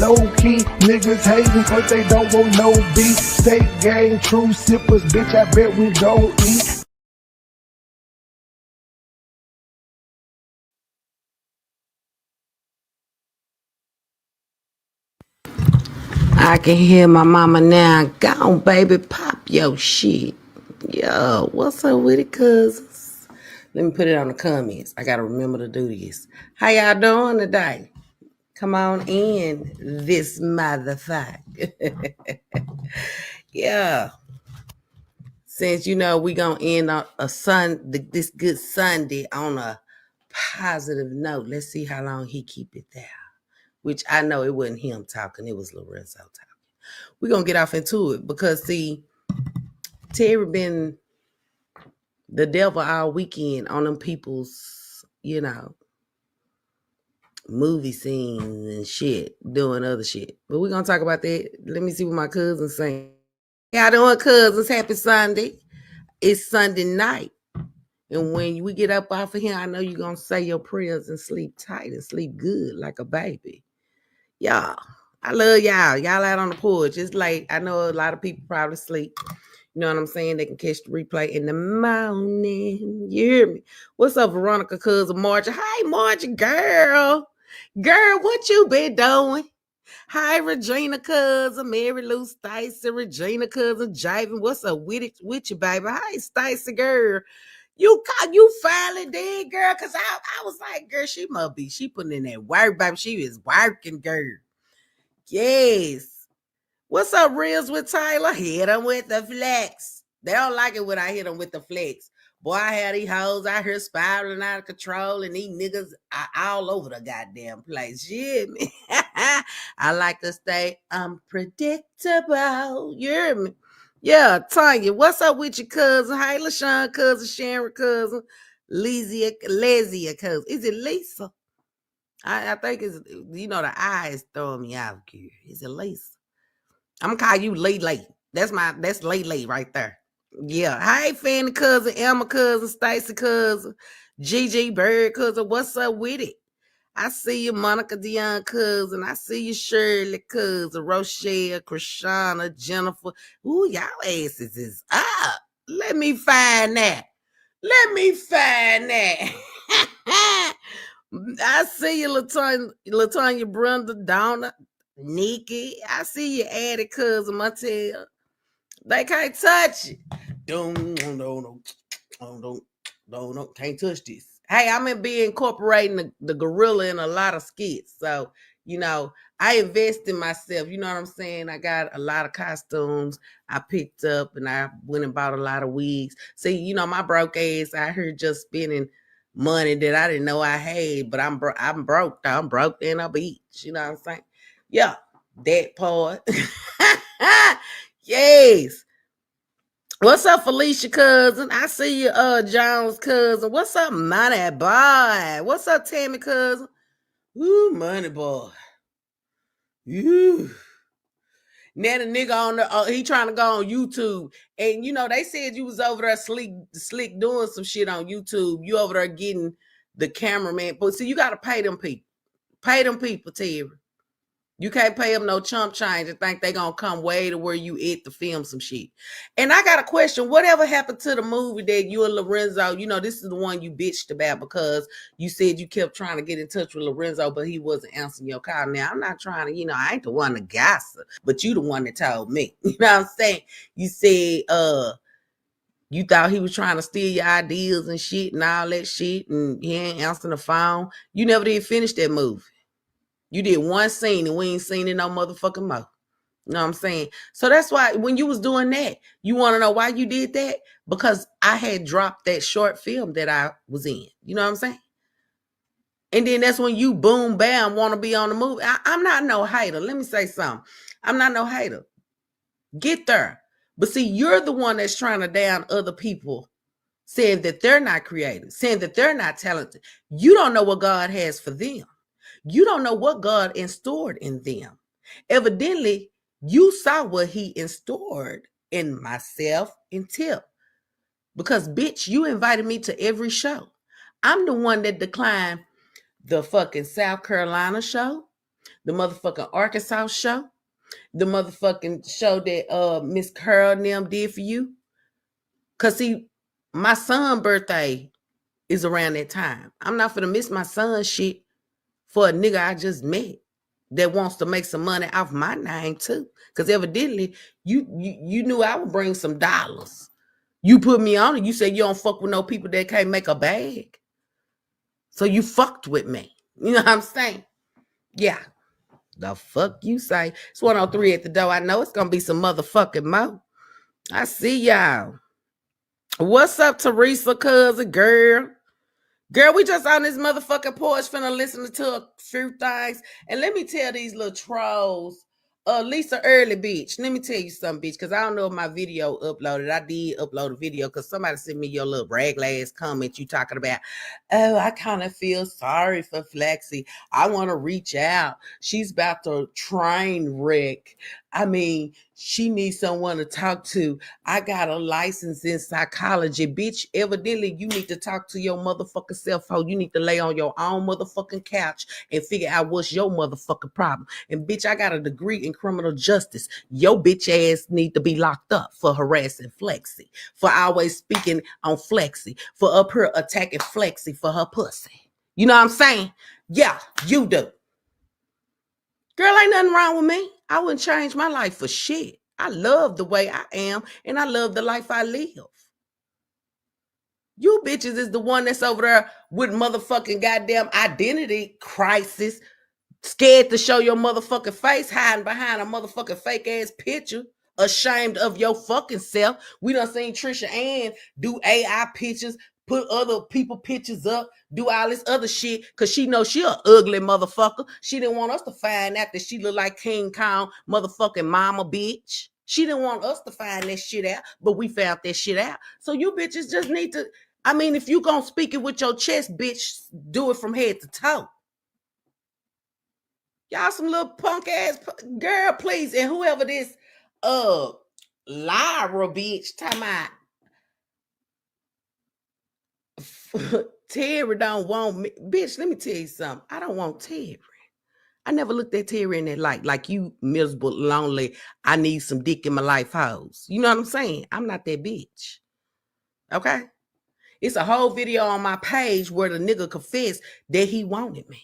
Low key, niggas hating, but they don't want no beef. State gang, true sippers, bitch, I bet we gon' eat. I can hear my mama now. Go on, baby, pop your shit. Yo, what's up with it, cousins? Let me put it on the comments. I gotta remember to do this. How y'all doing today? Come on in, this motherfucker. Yeah. Since we gonna end on this good Sunday on a positive note. Let's see how long he keep it there. Which I know it wasn't him talking, it was Lorenzo talking. We're gonna get off into it because see, Terry been the devil all weekend on them people's, movie scenes and shit, doing other shit. But we're gonna talk about that. Let me see what my cousin's saying. Y'all doing, cousins? Happy Sunday. It's Sunday night. And when we get up off of here, I know you're gonna say your prayers and sleep tight and sleep good like a baby. Y'all, I love y'all. Y'all out on the porch. It's late. I know a lot of people probably sleep. You know what I'm saying? They can catch the replay in the morning. You hear me? What's up, Veronica, cousin Margie? Hi, Margie, girl. Girl, what you been doing? Hi, Regina, cousin Mary Lou, Stacy, Regina, cousin Javen. What's up with you, baby? Hi, Stacy, girl. You finally did, girl, because I was like, girl, she putting in that work, baby. She is working, girl. Yes. What's up, Reels with Tyler? Hit them with the flex. They don't like it when I hit them with the flex. Boy, I had these hoes out here spiraling out of control, and these niggas are all over the goddamn place. You hear me? I like to stay unpredictable. You hear me? Yeah, Tanya, what's up with your cousin? Hey, LaShawn, cousin, Sharon, cousin, Lesia, cousin. Is it Lisa? I think it's, the eyes throwing me out here. Is it Lisa? I'm gonna call you Lay. That's Lay right there. Yeah. Hey, Fanny cousin, Emma cousin, Stacy cousin, Gigi Bird cousin. What's up with it? I see you, Monica Dion cousin. I see you, Shirley cousin, Rochelle, Krishana, Jennifer. Ooh, y'all asses is up. Let me find that. I see you, Latanya, Brenda, Donna, Nikki. I see you, Addie, cousin Mattel. They can't touch it. Don't, can't touch this. Hey, I'm gonna be incorporating the gorilla in a lot of skits. So, I invest in myself. You know what I'm saying? I got a lot of costumes I picked up, and I went and bought a lot of wigs. See, my broke ass out here just spending money that I didn't know I had, but I'm broke. I'm broke in a beach. You know what I'm saying? Yeah, that part. Yes. What's up, Felicia cousin? I see you, Jones cousin. What's up, Money Boy? What's up, Tammy cousin? Ooh, Money Boy. Ooh. Now the nigga on the he trying to go on YouTube, and they said you was over there slick doing some shit on YouTube. You over there getting the cameraman, but see, you got to pay them people. Pay them people, Terry. You can't pay them no chump change and think they gonna come way to where you at to film some shit. And I got a question. Whatever happened to the movie that you and Lorenzo, this is the one you bitched about because you said you kept trying to get in touch with Lorenzo, but he wasn't answering your call. Now, I'm not trying to, I ain't the one to gossip, but you the one that told me. You know what I'm saying? You said, you thought he was trying to steal your ideas and shit and all that shit, and he ain't answering the phone. You never did finish that movie. You did one scene and we ain't seen it no motherfucking more. You know what I'm saying? So that's why when you was doing that, you want to know why you did that? Because I had dropped that short film that I was in. You know what I'm saying? And then that's when you boom, bam, want to be on the movie. I'm not no hater. Let me say something. I'm not no hater. Get there. But see, you're the one that's trying to down other people, saying that they're not creative, saying that they're not talented. You don't know what God has for them. You don't know what God installed in them. Evidently, you saw what he installed in myself and Tip. Because, bitch, you invited me to every show. I'm the one that declined the fucking South Carolina show. The motherfucking Arkansas show. The motherfucking show that Miss Curl and them did for you. Cause see, my son's birthday is around that time. I'm not gonna miss my son's shit for a nigga I just met that wants to make some money off my name too. Cause evidently you knew I would bring some dollars. You put me on it. You said you don't fuck with no people that can't make a bag. So you fucked with me. You know what I'm saying? Yeah. The fuck you say? It's 103 at the door. I know it's gonna be some motherfucking mo. I see y'all. What's up, Teresa, cousin, girl? Girl, we just on this motherfucking porch finna listen to a few things. And let me tell these little trolls, Lisa Early, bitch. Let me tell you something, bitch, because I don't know if my video uploaded. I did upload a video because somebody sent me your little rag ass comment you talking about. Oh, I kind of feel sorry for Flexi. I want to reach out. She's about to train wreck. I mean, she needs someone to talk to. I got a license in psychology. Bitch, evidently you need to talk to your motherfucking self. Ho. You need to lay on your own motherfucking couch and figure out what's your motherfucking problem. And bitch, I got a degree in criminal justice. Your bitch ass need to be locked up for harassing Flexi, for always speaking on Flexi, for up here attacking Flexi for her pussy. You know what I'm saying? Yeah, you do. Girl, ain't nothing wrong with me. I wouldn't change my life for shit. I love the way I am, and I love the life I live. You bitches is the one that's over there with motherfucking goddamn identity crisis, scared to show your motherfucking face, hiding behind a motherfucking fake ass picture, ashamed of your fucking self. We done seen Trisha Ann do AI pictures, put other people pictures up, do all this other shit, because she knows she an ugly motherfucker. She didn't want us to find out that she looked like King Kong motherfucking mama, bitch. She didn't want us to find that shit out, but we found that shit out. So you bitches just need to, I mean, if you gonna speak it with your chest, bitch, do it from head to toe. Y'all some little punk ass girl, please. And whoever this Lyra bitch talking about Terry don't want me. Bitch, let me tell you something. I don't want Terry. I never looked at Terry in that light. Like you miserable, lonely, I need some dick in my life hoes. You know what I'm saying? I'm not that bitch. Okay? It's a whole video on my page where the nigga confessed that he wanted me.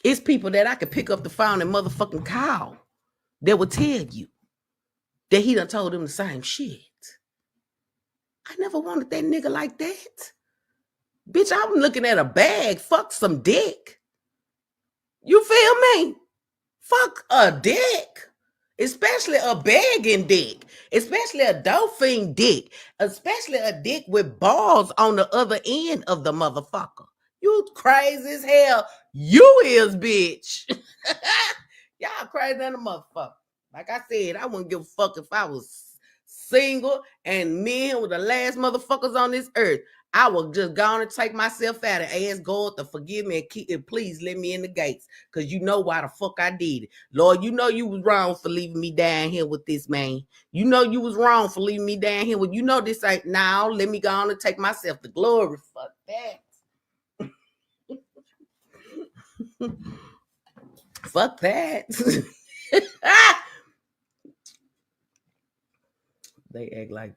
It's people that I could pick up the phone and motherfucking call that will tell you that he done told them the same shit. I never wanted that nigga like that. Bitch, I'm looking at a bag. Fuck some dick. You feel me? Fuck a dick. Especially a begging dick. Especially a dolphin dick. Especially a dick with balls on the other end of the motherfucker. You crazy as hell. You is, bitch. Y'all crazy than a motherfucker. Like I said, I wouldn't give a fuck if I was single and men were the last motherfuckers on this earth. I would just go on and take myself out and ask God to forgive me and please let me in the gates. Because you know why the fuck I did it. Lord, you know you was wrong for leaving me down here with this man. You know you was wrong for leaving me down here with, you know this ain't now. Let me go on and take myself to glory. Fuck that. Fuck that. They act like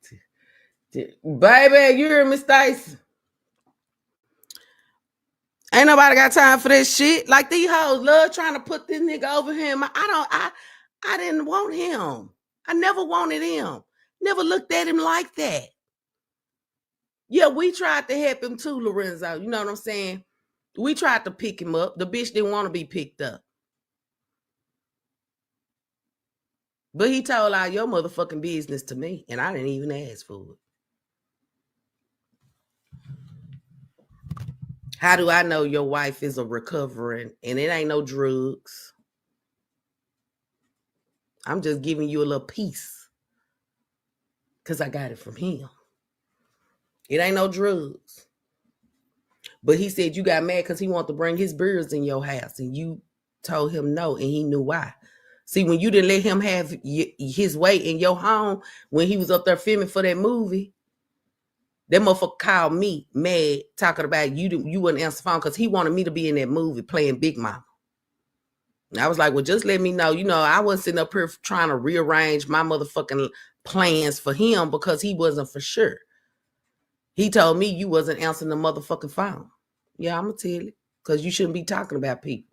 baby, you hear me, Stacy? Ain't nobody got time for this shit. Like these hoes love trying to put this nigga over him. I didn't want him. I never wanted him. Never looked at him like that. Yeah, we tried to help him too, Lorenzo. You know what I'm saying? We tried to pick him up. The bitch didn't want to be picked up. But he told all your motherfucking business to me, and I didn't even ask for it. How do I know your wife is a recovering and it ain't no drugs? I'm just giving you a little piece because I got it from him. It ain't no drugs. But he said you got mad because he wanted to bring his birds in your house and you told him no and he knew why. See, when you didn't let him have his way in your home when he was up there filming for that movie, that motherfucker called me mad talking about you wouldn't answer the phone because he wanted me to be in that movie playing Big Mama. I was like, well, just let me know. I wasn't sitting up here trying to rearrange my motherfucking plans for him because he wasn't for sure. He told me you wasn't answering the motherfucking phone. Yeah, I'm going to tell you. Because you shouldn't be talking about people.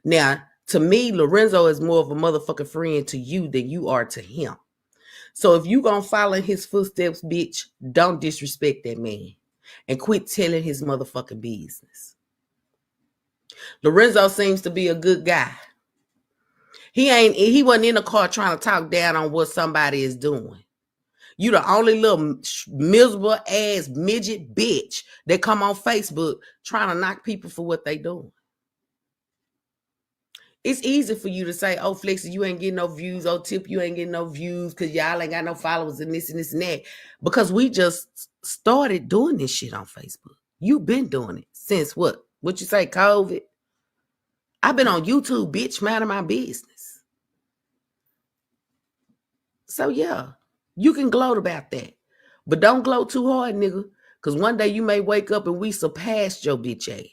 Now, to me, Lorenzo is more of a motherfucking friend to you than you are to him. So if you going to follow in his footsteps, bitch, don't disrespect that man. And quit telling his motherfucking business. Lorenzo seems to be a good guy. He wasn't in the car trying to talk down on what somebody is doing. You the only little miserable ass midget bitch that come on Facebook trying to knock people for what they doing. It's easy for you to say, oh, Flexi, you ain't getting no views. Oh, Tip, you ain't getting no views because y'all ain't got no followers and this and this and that. Because we just started doing this shit on Facebook. You've been doing it since what? What you say, COVID? I've been on YouTube, bitch, minding my business. So, yeah, you can gloat about that. But don't gloat too hard, nigga. Because one day you may wake up and we surpassed your bitch ass.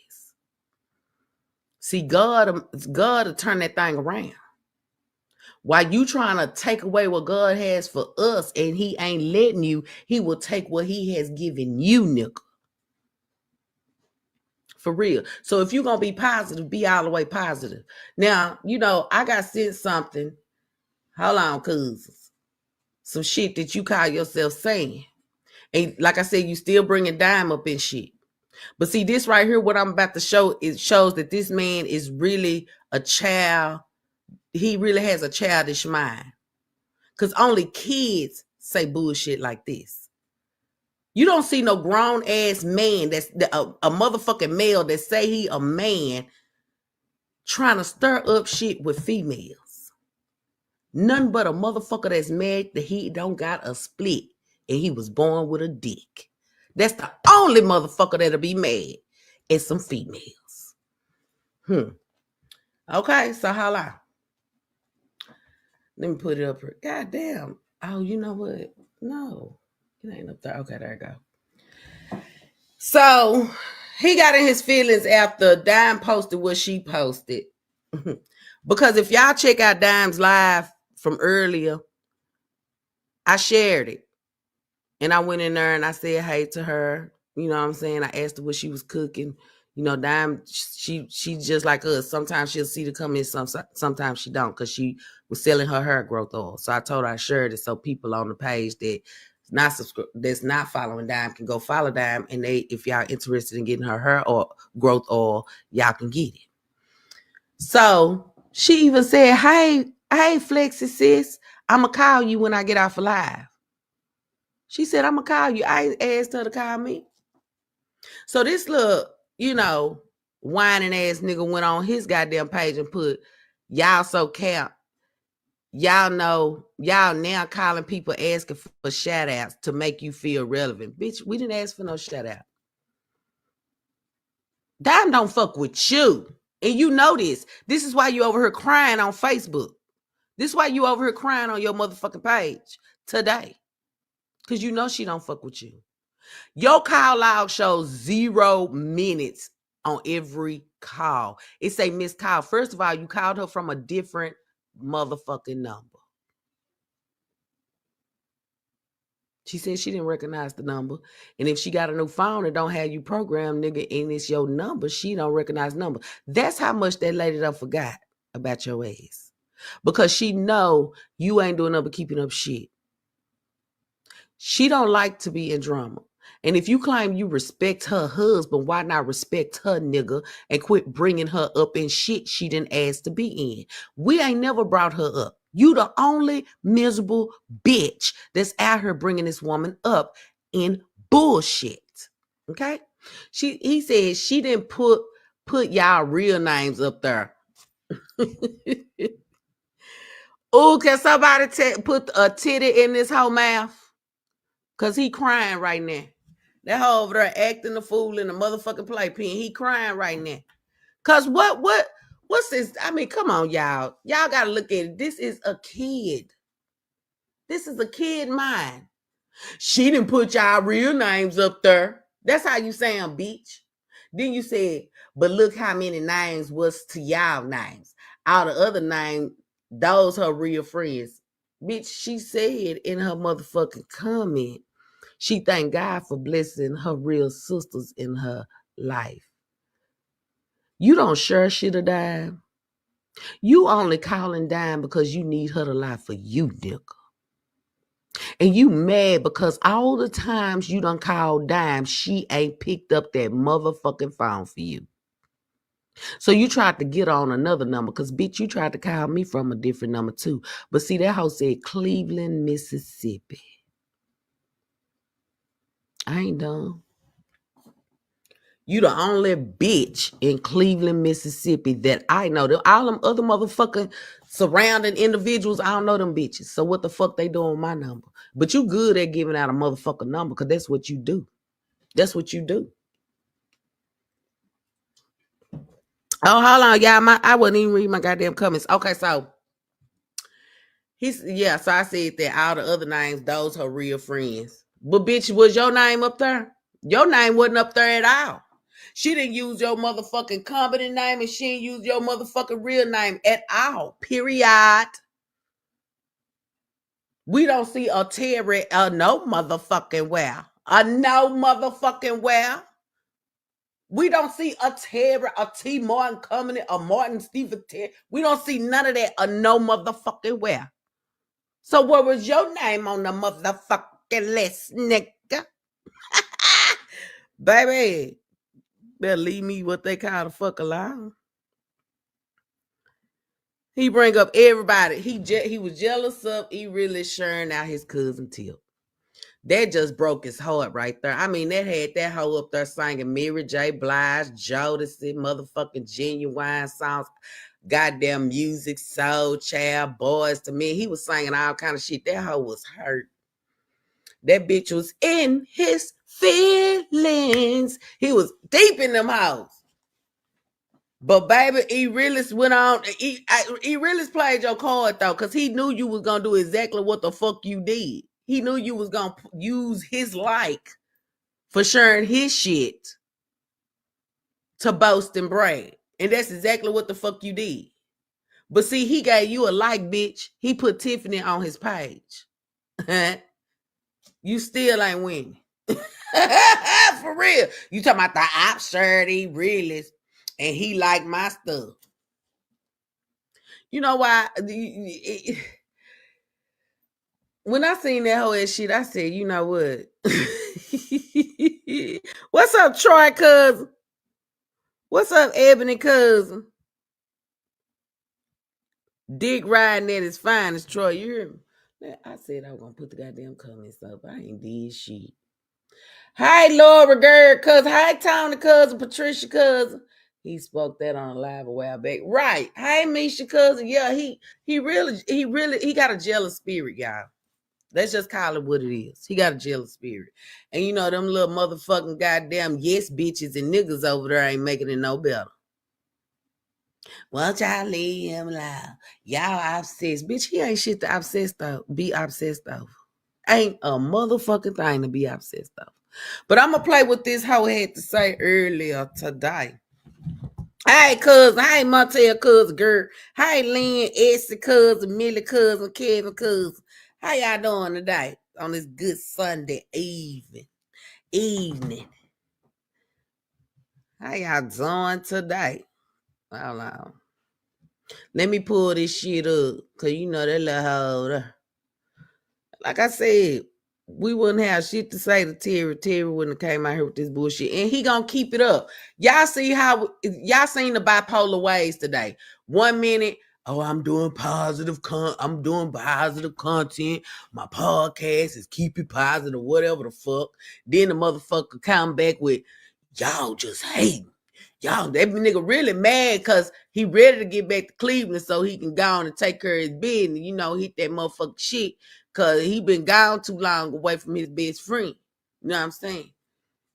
See, God will turn that thing around. While you trying to take away what God has for us and he ain't letting you, he will take what he has given you, nigga. For real. So if you're going to be positive, be all the way positive. Now, I got sent something. Hold on, cuz. Some shit that you call yourself saying. And like I said, you still bringing dime up and shit. But see, this right here, what I'm about to show, it shows that this man is really a child. He really has a childish mind. Because only kids say bullshit like this. You don't see no grown ass man that's a motherfucking male that say he a man trying to stir up shit with females. None but a motherfucker that's mad that he don't got a split and he was born with a dick. That's the only motherfucker that'll be mad at some females. Okay, so hold on. Let me put it up here. God damn. Oh, you know what? No, it ain't up there. Okay, there you go. So he got in his feelings after Dime posted what she posted. Because if y'all check out Dime's live from earlier, I shared it. And I went in there and I said hey to her. You know what I'm saying? I asked her what she was cooking. Dime, she just like us. Sometimes she'll see the comments, sometimes she don't, because she was selling her hair growth oil. So I told her I shared it so people on the page that's not following Dime can go follow Dime, and if y'all interested in getting her hair or growth oil, y'all can get it. So she even said, hey Flexi sis, I'ma call you when I get off live. She said, I'm going to call you. I ain't asked her to call me. So this little, whining ass nigga went on his goddamn page and put, y'all so cap. Y'all know, y'all now calling people asking for shout outs to make you feel relevant. Bitch, we didn't ask for no shout out. Dime don't fuck with you. And you know this. This is why you over here crying on Facebook. This is why you over here crying on your motherfucking page today. Because you know she don't fuck with you. Your call log shows 0 minutes on every call. It say missed call. First of all, you called her from a different motherfucking number. She said she didn't recognize the number. And if she got a new phone and don't have you programmed, nigga, and it's your number, she don't recognize the number. That's how much that lady done forgot about your ass. Because she know you ain't doing nothing but keeping up shit. She don't like to be in drama. And if you claim you respect her husband, why not respect her nigga and quit bringing her up in shit she didn't ask to be in? We ain't never brought her up. You the only miserable bitch that's out here bringing this woman up in bullshit. Okay? He said she didn't put y'all real names up there. Oh, can somebody put a titty in this whole mouth? Because he crying right now. That hoe over there acting the fool in the motherfucking playpen. He crying right now. Because what's this? I mean, come on, y'all. Y'all got to look at it. This is a kid. This is a kid mind. She didn't put y'all real names up there. That's how you sound, bitch. Then you said, but look how many names was to y'all names. All the other name, those her real friends. Bitch, she said in her motherfucking comment, she thank God for blessing her real sisters in her life. You don't share shit a dime. You only calling dime because you need her to lie for you, nigga. And you mad because all the times you done called dime, she ain't picked up that motherfucking phone for you. So you tried to get on another number because, bitch, you tried to call me from a different number too. But see, that hoe said Cleveland, Mississippi. I ain't done. You the only bitch in Cleveland, Mississippi that I know. All them other motherfucking surrounding individuals, I don't know them bitches. So what the fuck they doing with my number? But you good at giving out a motherfucking number because that's what you do. That's what you do. Oh, hold on, y'all. I wasn't even reading my goddamn comments. Okay, so so I said that all the other names, those her real friends. But bitch, was your name up there? Your name wasn't up there at all. She didn't use your motherfucking company name and she didn't use your motherfucking real name at all. Period. We don't see a Terry no motherfucking well. No motherfucking well. We don't see a Terry, a T Martin Company, a Martin Stephen Terry. We don't see none of that, no motherfucking well. So what was your name on the motherfucking list, nigga? Baby, better leave me what they call the fuck alone. He bring up everybody. He was jealous of. He really sharing out his cousin Tip. That just broke his heart right there. I mean, that had that hoe up there singing Mary J. Blige, Jodeci, motherfucking genuine songs, goddamn music, soul child, boys to me. He was singing all kind of shit. That hoe was hurt. That bitch was in his feelings. He was deep in them hoes. But baby, he really went on. He really played your card though, because he knew you was gonna do exactly what the fuck you did. He knew you was gonna use his like for sharing his shit to boast and brag. And that's exactly what the fuck you did. But see, he gave you a like, bitch. He put Tiffany on his page. You still ain't winning. For real. You talking about the op shirt, he really, and he like my stuff. You know why? When I seen that whole ass shit, I said, you know what? What's up, Troy cousin? What's up, Ebony cousin? Dick riding at his finest, Troy. You hear me? I said I was gonna put the goddamn comments up. I ain't did shit. Hi, Laura Girl, cousin. Hi, Tony cousin, Patricia cousin. He spoke that on a live a while back. Right. Hey, Misha cousin. Yeah, he really got a jealous spirit, y'all. Let's just call it what it is. He got a jealous spirit. And you know, them little motherfucking goddamn yes bitches and niggas over there ain't making it no better. Won't y'all leave him alone? Y'all obsessed. Bitch, he ain't shit to be obsessed over. Ain't a motherfucking thing to be obsessed over. But I'm going to play what this hoe had to say earlier today. Hey, cousin. Hey, Montel cousin, girl. Hey, Lynn, Essie cousin, Millie cousin, Kevin cousin. How y'all doing today on this good Sunday evening? How y'all doing today? Hold on. Let me pull this shit up, because you know that little hoe there. Like I said, we wouldn't have shit to say to Terry. Terry wouldn't have came out here with this bullshit. And he gonna keep it up. Y'all see how, y'all seen the bipolar ways today. 1 minute, oh, I'm doing positive content. My podcast is keep it positive, whatever the fuck. Then the motherfucker come back with, y'all just hate. Y'all, that nigga really mad because he ready to get back to Cleveland so he can go on and take care of his business. You know, hit that motherfucking shit because he been gone too long away from his best friend. You know what I'm saying?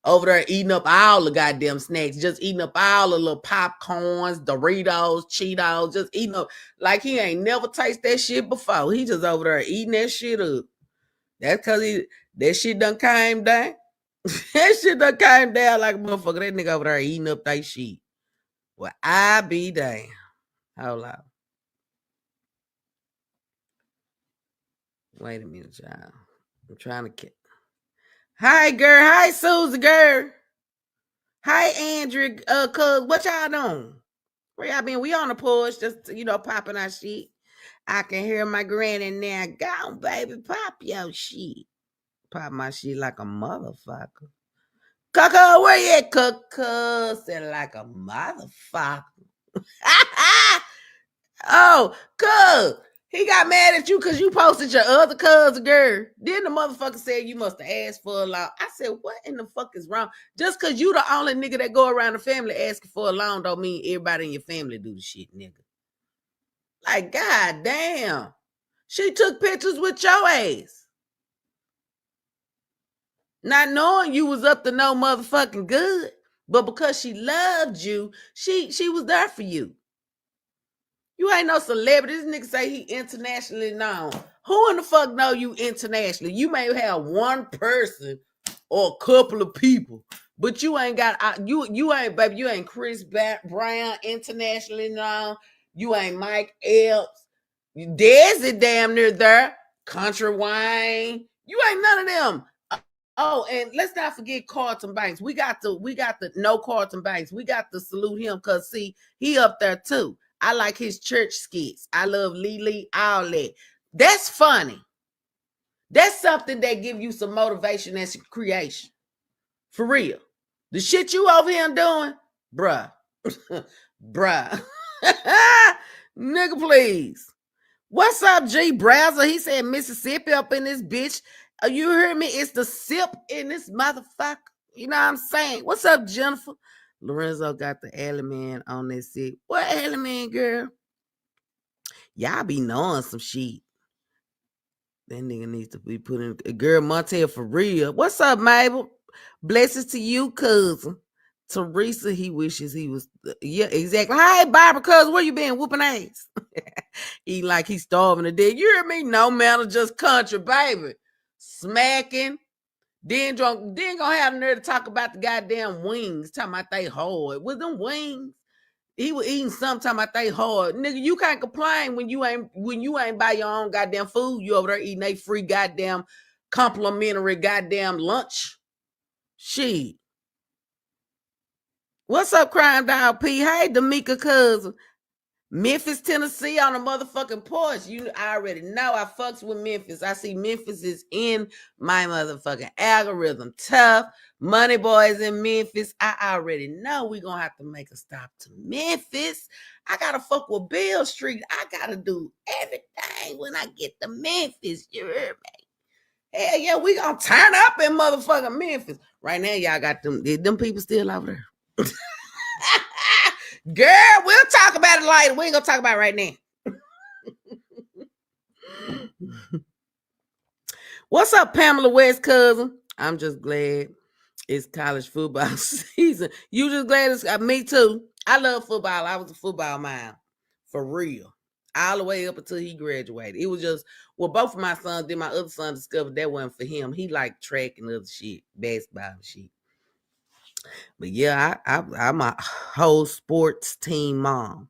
Over there eating up all the goddamn snacks, just eating up all the little popcorns, Doritos, Cheetos, just eating up like he ain't never tasted that shit before. He just over there eating that shit up. That's because that shit done came down. That shit done came down like a motherfucker. That nigga over there eating up that shit. Well, I be damn. Hold on. Wait a minute, y'all. I'm trying to. Hi, girl. Hi, Susie, girl. Hi, Andrew. Cuz, what y'all doing? Where y'all been? We on the porch, just popping our shit. I can hear my granny now. Go on, baby, pop your shit. Pop my shit like a motherfucker. Coco, where you at, Coco? Said like a motherfucker. Oh, cuz. He got mad at you because you posted your other cousin girl. Then the motherfucker said you must have asked for a loan. I said, what in the fuck is wrong? Just because you the only nigga that go around the family asking for a loan don't mean everybody in your family do the shit, nigga. Like, god damn. She took pictures with your ass. Not knowing you was up to no motherfucking good. But because she loved you, she was there for you. You ain't no celebrity. This nigga say he internationally known. Who in the fuck know you internationally? You may have one person or a couple of people, but you ain't got you ain't, baby. You ain't Chris Brown internationally known. You ain't Mike Epps. Desi damn near there. Country Wayne. You ain't none of them. Oh, and let's not forget Carlton Banks. We got the no Carlton Banks. We got to salute him because see, he up there too. I like his church skits. I love Lily, all that. That's funny. That's something that give you some motivation and some creation. For real. The shit you over here doing, bruh. Bruh. Nigga, please. What's up, G Browser? He said Mississippi up in this bitch. You hear me? It's the sip in this motherfucker. You know what I'm saying? What's up, Jennifer? Lorenzo got the element on this shit. What element, girl? Y'all be knowing some shit. That nigga needs to be put in. Girl, Montel for real. What's up, Mabel? Blessings to you, cousin. Teresa, he wishes he was. Yeah, exactly. Hi, Barbara, cousin. Where you been? Whooping ass. He like he's starving to death. You hear me? No matter, just country, baby. Smacking. Then gonna have the nerve to talk about the goddamn wings. Talking about they hard. With them wings, he was eating some time about they hard. Nigga, you can't complain when you ain't buy your own goddamn food. You over there eating a free goddamn complimentary goddamn lunch. Shit. What's up, Crime Dog P? Hey, D'Amica cousin. Memphis, Tennessee on the motherfucking porch. I already know I fucks with Memphis. I see Memphis is in my motherfucking algorithm. Tough. MoneyBoy is in Memphis. I already know we gonna have to make a stop to Memphis. I gotta fuck with Beale Street. I gotta do everything when I get to Memphis. You hear me? Hell yeah, we gonna turn up in motherfucking Memphis. Right now, y'all got them people still over there. Girl, we'll talk about it later. We ain't gonna talk about it right now. What's up, Pamela West cousin? I'm just glad it's college football season. You just glad it's me too. I love football. I was a football mom. For real. All the way up until he graduated. It was just, well, both of my sons did. My other son discovered that wasn't for him. He liked track and other shit, basketball and shit. But yeah, I'm a whole sports team mom.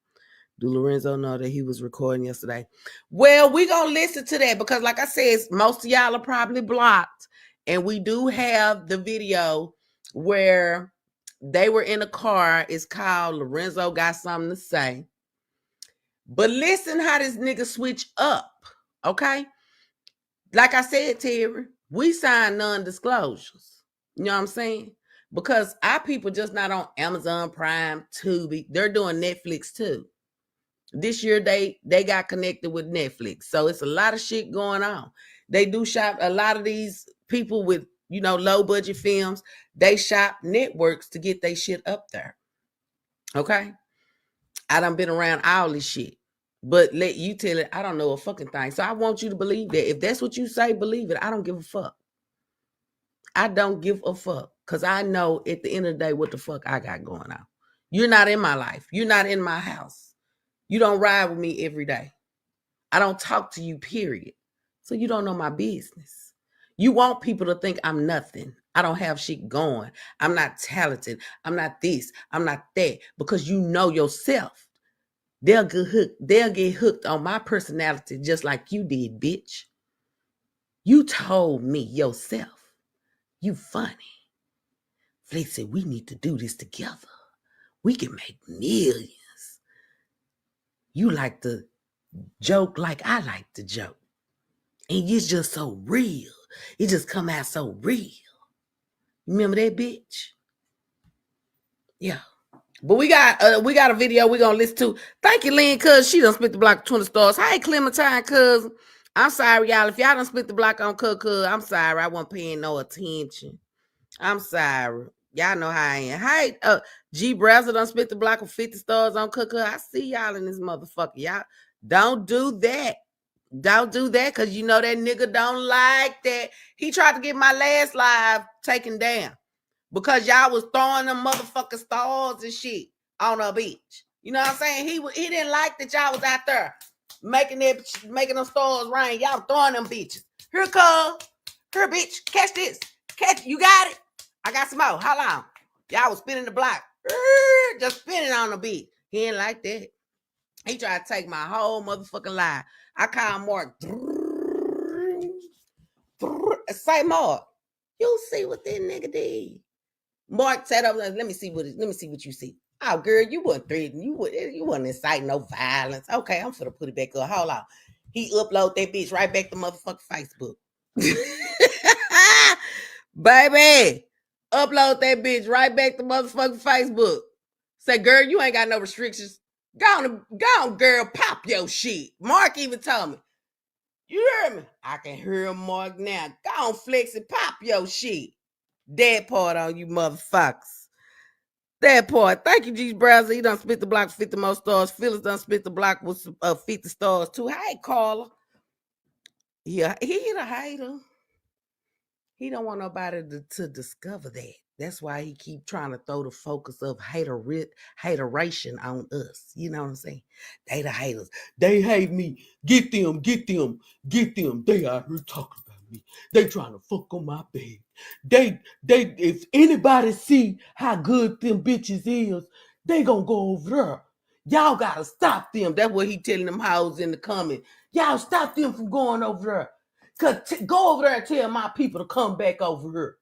Do Lorenzo know that he was recording yesterday? Well, we gonna listen to that because, like I said, most of y'all are probably blocked, and we do have the video where they were in a car. It's called Lorenzo Got Something to Say. But listen how this nigga switch up, okay? Like I said, Terry, we signed non-disclosures. You know what I'm saying? Because our people just not on Amazon Prime, Tubi. They're doing Netflix too. This year they got connected with Netflix. So it's a lot of shit going on. They do shop, a lot of these people with, low budget films, they shop networks to get their shit up there. Okay? I done been around all this shit. But let you tell it, I don't know a fucking thing. So I want you to believe that. If that's what you say, believe it. I don't give a fuck. I don't give a fuck. Because I know at the end of the day what the fuck I got going on. You're not in my life. You're not in my house. You don't ride with me every day. I don't talk to you, period. So you don't know my business. You want people to think I'm nothing. I don't have shit going. I'm not talented. I'm not this. I'm not that. Because you know yourself. They'll get hooked on my personality just like you did, bitch. You told me yourself, you funny. Flex said, we need to do this together. We can make millions. You like to joke like I like to joke. And it's just so real. It just come out so real. Remember that bitch? Yeah. But we got a video we're gonna listen to. Thank you, Lynn, cuz she done split the block 20 stars. Hey, Clementine, cuz. I'm sorry, y'all. If y'all done split the block on cuz, I'm sorry. I wasn't paying no attention. I'm sorry. Y'all know how I am. Hey, G Brazzle done split the block with 50 stars on cuz. I see y'all in this motherfucker. Y'all don't do that. Don't do that, because you know that nigga don't like that. He tried to get my last live taken down because y'all was throwing them motherfucking stars and shit on a beach. You know what I'm saying? He didn't like that y'all was out there making them stars rain. Y'all throwing them bitches. Here, bitch. Catch this. You got it? I got some more. How long? Y'all was spinning the block. Just spinning on the beach. He didn't like that. He tried to take my whole motherfucking life. I call Mark. Say, Mark, you see what that nigga did? Mark sat up. Let me see what you see. Oh, girl, you wasn't threatening. You wasn't inciting no violence. Okay, I'm finna put it back up. Hold on. He upload that bitch right back to motherfucking Facebook. Baby, upload that bitch right back to motherfucking Facebook. Say, girl, you ain't got no restrictions. Go on, girl, pop your shit. Mark even told me. You heard me? I can hear Mark now. Go on, Flex and pop your shit. That part on you motherfuckers. That part. Thank you, G Browser. He done split the block with 50 more stars. Phyllis done split the block with 50 stars too. Hey, Carla. Yeah, he a hater. He don't want nobody to discover that. That's why he keep trying to throw the focus of hateration on us. You know what I'm saying? They the haters. They hate me. Get them. They out here talking about me. They trying to fuck on my bed. They if anybody see how good them bitches is, they gonna go over there. Y'all gotta stop them. That's what he telling them hoes in the comments. Y'all stop them from going over there. Go over there and tell my people to come back over here.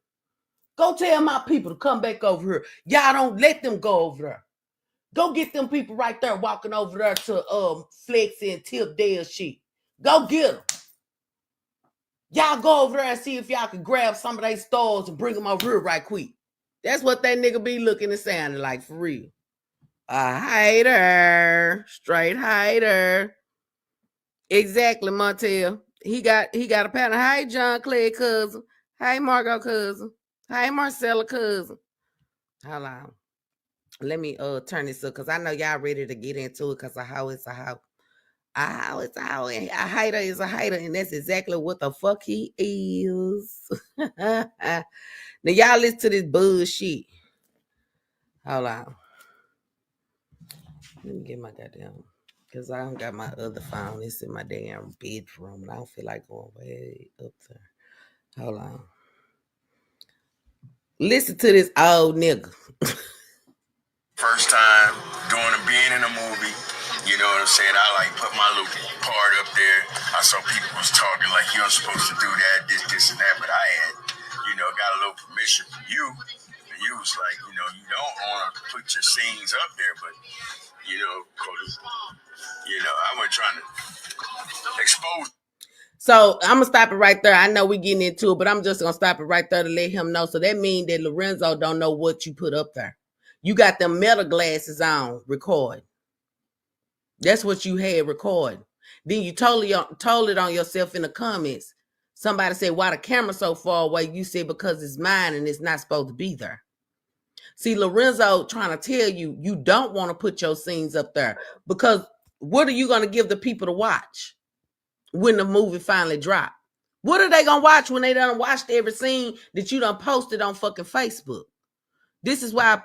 Go tell my people to come back over here. Y'all don't let them go over there. Go get them people right there walking over there to Flex and Tip Dale shit. Go get them. Y'all go over there and see if y'all can grab some of their stores and bring them over here right quick. That's what that nigga be looking and sounding like, for real. A hater. Straight hater. Exactly, Montel. He got a pattern. Hey, John Clay cousin. Hey, Margot cousin. Hey, Marcella cousin. Hold on. Let me turn this up because I know y'all ready to get into it because a hoe is a hoe. A hoe is a hoe. And a hater is a hater. And that's exactly what the fuck he is. Now, y'all listen to this bullshit. Hold on. Let me get my goddamn... Because I don't got my other phone. It's in my damn bedroom. And I don't feel like going way up there. Hold on. Listen to this old nigga. First time being in a movie, you know what I'm saying? I like put my little part up there. I saw people was talking like, you're supposed to do that, this, and that. But I had, got a little permission from you. And you was like, you don't want to put your scenes up there, but, I wasn't trying to expose. So I'm gonna stop it right there. I know we getting into it, but I'm just gonna stop it right there to let him know. So that means that Lorenzo don't know what you put up there. You got them metal glasses on, record. That's what you had recording. Then you told it on yourself in the comments. Somebody said, why the camera so far away? You said, because it's mine and it's not supposed to be there. See, Lorenzo trying to tell you, you don't want to put your scenes up there because what are you going to give the people to watch when the movie finally drop? What are they going to watch when they done watched every scene that you done posted on fucking Facebook? This is why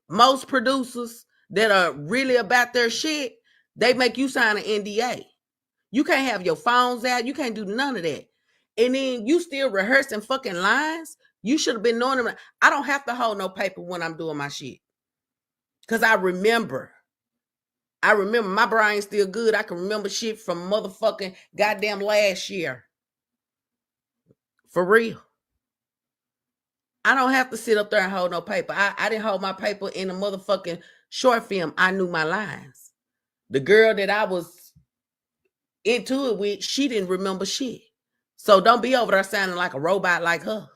most producers that are really about their shit, they make you sign an NDA. You can't have your phones out. You can't do none of that. And then you still rehearsing fucking lines. You should have been knowing them. I don't have to hold no paper when I'm doing my shit. Because I remember my brain's still good. I can remember shit from motherfucking goddamn last year. For real. I don't have to sit up there and hold no paper. I didn't hold my paper in a motherfucking short film. I knew my lines. The girl that I was into it with, she didn't remember shit. So don't be over there sounding like a robot like her.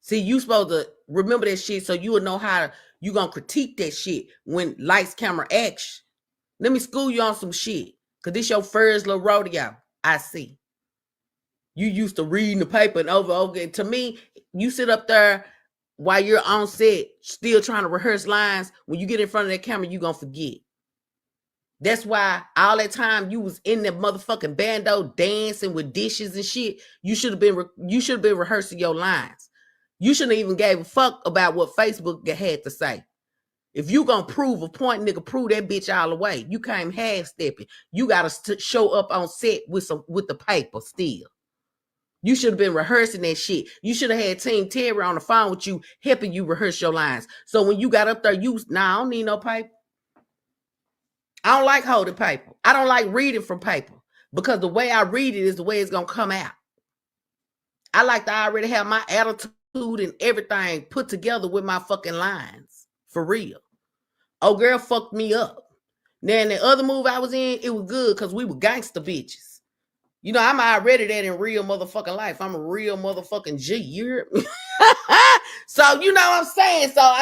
See, you supposed to remember that shit so you will know how you gonna critique that shit when lights, camera, action. Let me school you on some shit. Cause this your first little rodeo. I see. You used to reading the paper and over. To me, you sit up there while you're on set, still trying to rehearse lines. When you get in front of that camera, you gonna forget. That's why all that time you was in that motherfucking bando dancing with dishes and shit. You should have been rehearsing your lines. You shouldn't even gave a fuck about what Facebook had to say. If you gonna prove a point, nigga, prove that bitch all the way. You can't half stepping. You gotta show up on set with the paper still. You should have been rehearsing that shit. You should have had Team Terry on the phone with you, helping you rehearse your lines. So when you got up there, I don't need no paper. I don't like holding paper. I don't like reading from paper because the way I read it is the way it's gonna come out. I like to already have my attitude and everything put together with my fucking lines. For real. Oh, girl fucked me up. Now, in the other movie I was in, it was good because we were gangster bitches. You know, I'm already that in real motherfucking life. I'm a real motherfucking G. You hear me? So, you know what I'm saying? So,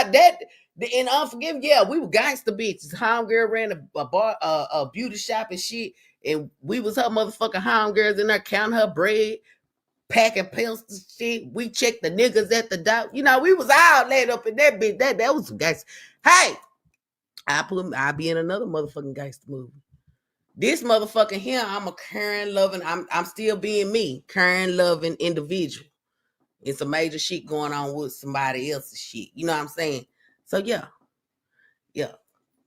in Unforgiven, yeah, we were gangster bitches. Homegirl ran a bar, a beauty shop and shit. And we was her motherfucking homegirls in there counting her bread, packing pills and shit. We checked the niggas at the door. You know, we was all laid up in that bitch. That was some gangster. Hey, I'll be in another motherfucking gangster movie. This motherfucking here, I'm a caring, loving, I'm still being me, caring, loving individual. It's a major shit going on with somebody else's shit. You know what I'm saying? So yeah.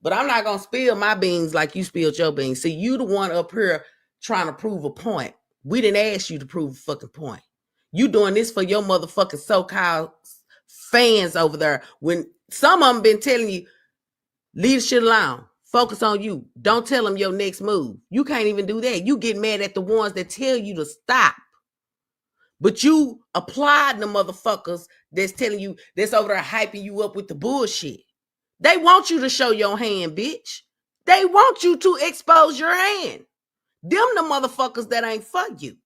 But I'm not gonna spill my beans like you spilled your beans. See, you the one up here trying to prove a point. We didn't ask you to prove a fucking point. You doing this for your motherfucking so-called fans over there. When some of them been telling you, leave the shit alone. Focus on you. Don't tell them your next move. You can't even do that. You get mad at the ones that tell you to stop. But you applaud the motherfuckers that's telling you, that's over there hyping you up with the bullshit. They want you to show your hand, bitch. They want you to expose your hand. Them the motherfuckers that ain't for you.